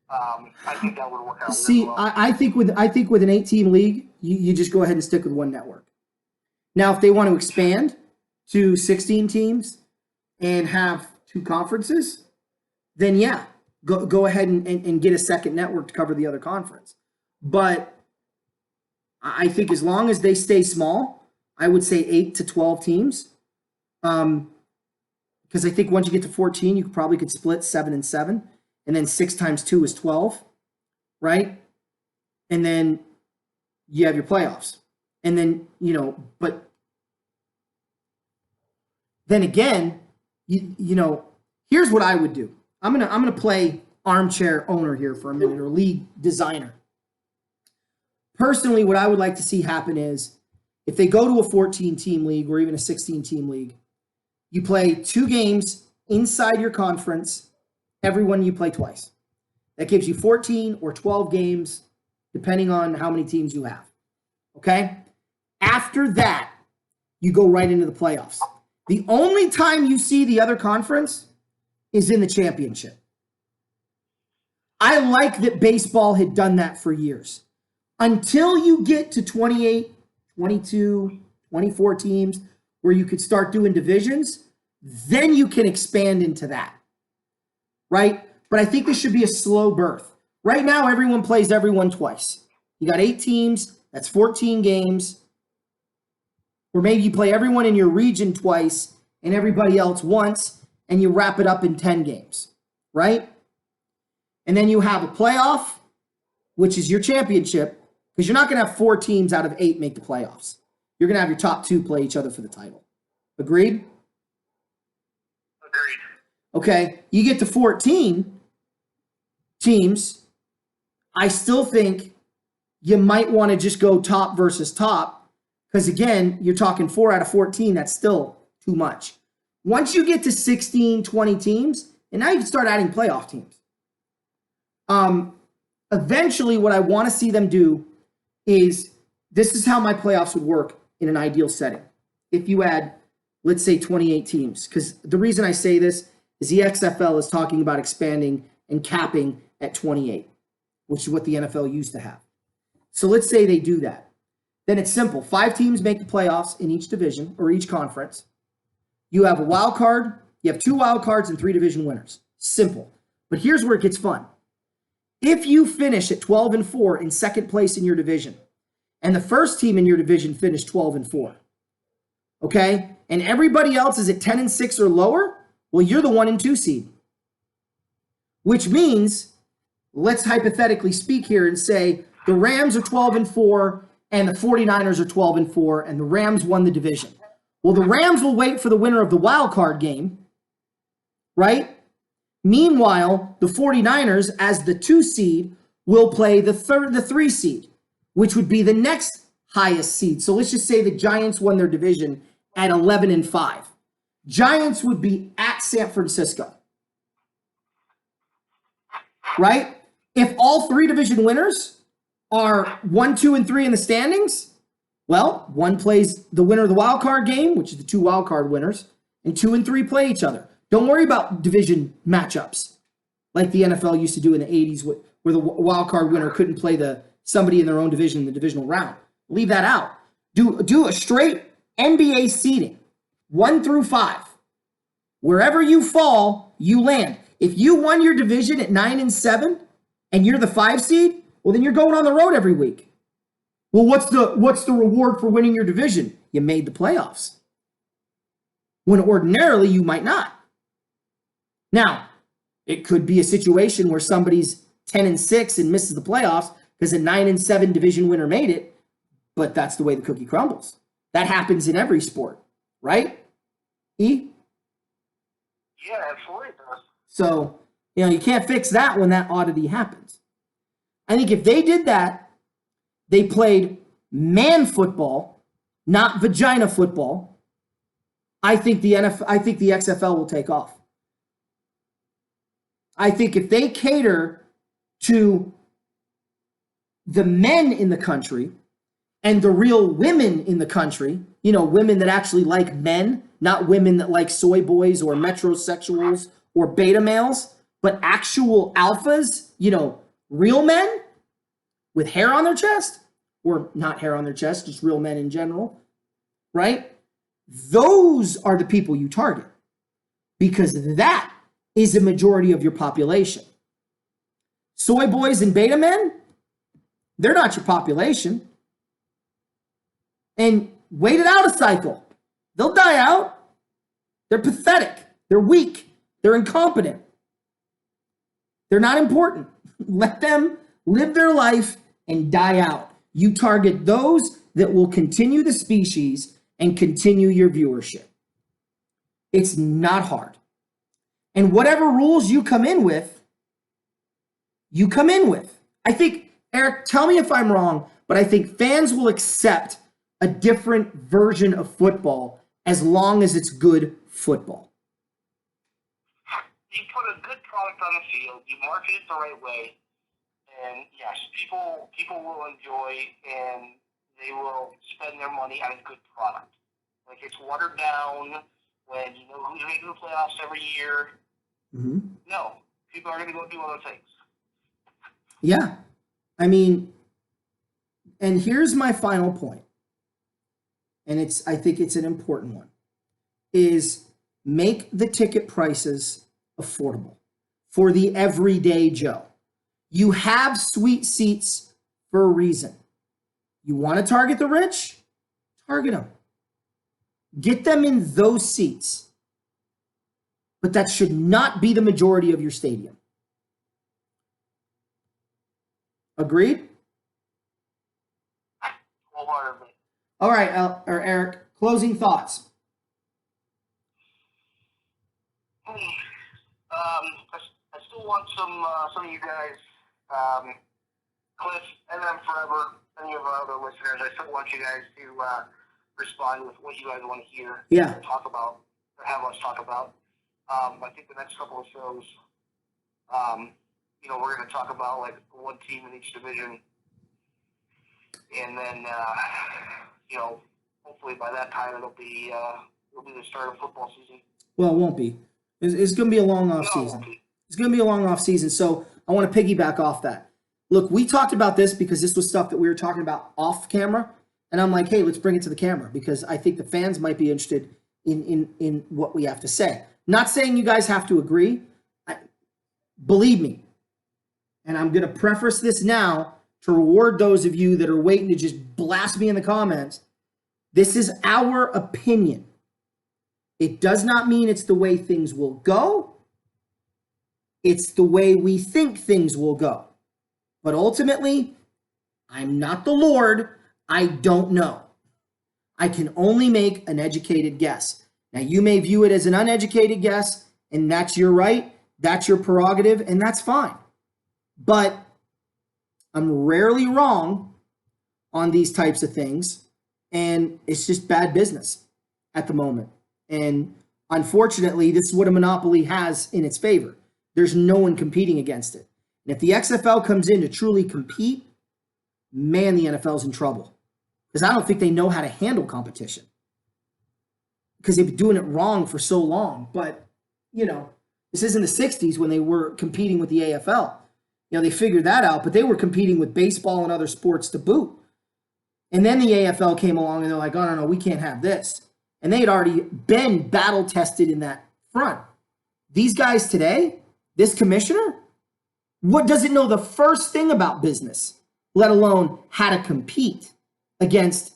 I think that would work out. see. Really well. I think with an 8-team league, you just go ahead and stick with one network. Now, if they want to expand to 16 teams and have 2 conferences, then yeah, go ahead and get a second network to cover the other conference. But I think as long as they stay small, I would say 8 to 12 teams. Because I think once you get to 14, you probably could split 7 and 7, and then 6 times 2 is 12, right? And then you have your playoffs. And then, but then again, here's what I would do. I'm gonna play armchair owner here for a minute, or league designer. Personally, what I would like to see happen is if they go to a 14-team league or even a 16-team league, you play 2 games inside your conference, every one you play twice. That gives you 14 or 12 games, depending on how many teams you have. Okay? After that, you go right into the playoffs. The only time you see the other conference is in the championship. I like that baseball had done that for years. Until you get to 28, 22, 24 teams where you could start doing divisions, then you can expand into that, right? But I think this should be a slow birth. Right now, everyone plays everyone twice. You got 8 teams, that's 14 games. Or maybe you play everyone in your region twice and everybody else once, and you wrap it up in 10 games, right? And then you have a playoff, which is your championship, because you're not going to have 4 teams out of 8 make the playoffs. You're going to have your top 2 play each other for the title. Agreed? Agreed. Okay, you get to 14 teams. I still think you might want to just go top versus top, because again, you're talking 4 out of 14. That's still too much. Once you get to 16, 20 teams, and now you can start adding playoff teams. Eventually, what I want to see them do is, this is how my playoffs would work in an ideal setting. If you add, let's say, 28 teams, because the reason I say this is the XFL is talking about expanding and capping at 28, which is what the NFL used to have. So let's say they do that. Then it's simple. 5 teams make the playoffs in each division or each conference. You have a wild card. You have 2 wild cards and 3 division winners. Simple. But here's where it gets fun. If you finish at 12-4 in second place in your division, and the first team in your division finished 12-4, okay, and everybody else is at 10-6 or lower, Well, you're the 1 and 2 seed, which means, let's hypothetically speak here and say the Rams are 12 and 4 and the 49ers are 12 and 4 and the Rams won the division. Well, the Rams will wait for the winner of the wild card game, right? Meanwhile, the 49ers, as the 2 seed, will play the 3 seed, which would be the next highest seed. So let's just say the Giants won their division at 11 and 5. Giants would be at San Francisco, right? If all 3 division winners are 1, 2, and 3 in the standings, well, 1 plays the winner of the wild card game, which is the 2 wild card winners, and 2 and 3 play each other. Don't worry about division matchups like the NFL used to do in the 80s where the wild card winner couldn't play somebody in their own division in the divisional round. Leave that out. Do a straight NBA seeding, 1 through 5. Wherever you fall, you land. If you won your division at 9 and 7 and you're the 5 seed, well, then you're going on the road every week. Well, what's the reward for winning your division? You made the playoffs. When ordinarily you might not. Now, it could be a situation where somebody's 10 and 6 and misses the playoffs because a 9 and 7 division winner made it, but that's the way the cookie crumbles. That happens in every sport, right? E? Yeah, absolutely it does. So, you can't fix that when that oddity happens. I think if they did that, they played man football, not vagina football, I think the XFL will take off. I think if they cater to the men in the country and the real women in the country, women that actually like men, not women that like soy boys or metrosexuals or beta males, but actual alphas, real men with hair on their chest, or not hair on their chest, just real men in general, right? Those are the people you target because that is the majority of your population. Soy boys and beta men, they're not your population. And wait it out a cycle. They'll die out. They're pathetic. They're weak. They're incompetent. They're not important. Let them live their life and die out. You target those that will continue the species and continue your viewership. It's not hard. And whatever rules you come in with, you come in with. I think, Eric, tell me if I'm wrong, but I think fans will accept a different version of football as long as it's good football. You put a good product on the field, you market it the right way, and yes, people will enjoy and they will spend their money on a good product. Like it's watered down when you know who's making the playoffs every year. Mm-hmm. No, people are going to go do other things. Yeah. I mean, and here's my final point, and I think it's an important one, is make the ticket prices affordable for the everyday Joe. You have sweet seats for a reason. You want to target the rich? Target them. Get them in those seats. But that should not be the majority of your stadium. Agreed? Wholeheartedly. All right, Eric, closing thoughts. I still want some of you guys, Cliff, and then Forever, any of our other listeners, I still want you guys to respond with what you guys want to hear. Yeah. Talk about, or have us talk about. I think the next couple of shows, we're going to talk about like one team in each division, and then hopefully by that time it'll be the start of football season. Well, it won't be. It's going to be a long off season. It's going to be a long off season. So I want to piggyback off that. Look, we talked about this because this was stuff that we were talking about off camera, and I'm like, hey, let's bring it to the camera because I think the fans might be interested in what we have to say. Not saying you guys have to agree. Believe me, and I'm going to preface this now to reward those of you that are waiting to just blast me in the comments. This is our opinion. It does not mean it's the way things will go. It's the way we think things will go. But ultimately, I'm not the Lord. I don't know. I can only make an educated guess. Now, you may view it as an uneducated guess, and that's your right. That's your prerogative, and that's fine. But I'm rarely wrong on these types of things, and it's just bad business at the moment. And unfortunately, this is what a monopoly has in its favor. There's no one competing against it. And if the XFL comes in to truly compete, man, the NFL's in trouble. Because I don't think they know how to handle competition. Because they've been doing it wrong for so long. But, this isn't the 60s when they were competing with the AFL. They figured that out, but they were competing with baseball and other sports to boot. And then the AFL came along and they're like, oh, no, we can't have this. And they had already been battle tested in that front. These guys today, this commissioner, what doesn't know the first thing about business, let alone how to compete against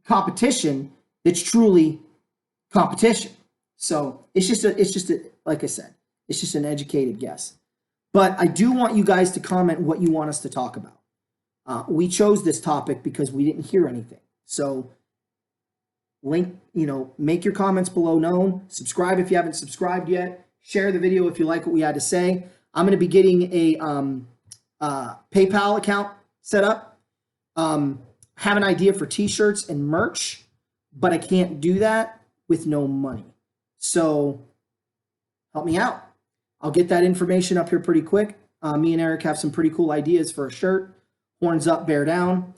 competition that's truly competition. So it's just like I said, it's just an educated guess. But I do want you guys to comment what you want us to talk about. We chose this topic because we didn't hear anything. So make your comments below known. Subscribe if you haven't subscribed yet. Share the video if you like what we had to say. I'm going to be getting a PayPal account set up. Have an idea for t-shirts and merch, but I can't do that with no money. So help me out. I'll get that information up here pretty quick. Me and Eric have some pretty cool ideas for a shirt. Horns up, bear down.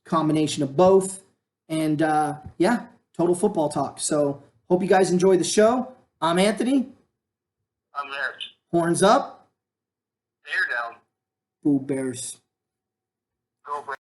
Combination of both. And total football talk. So hope you guys enjoy the show. I'm Anthony. I'm Eric. Horns up. Bear down. Boo Bears. Go Bears.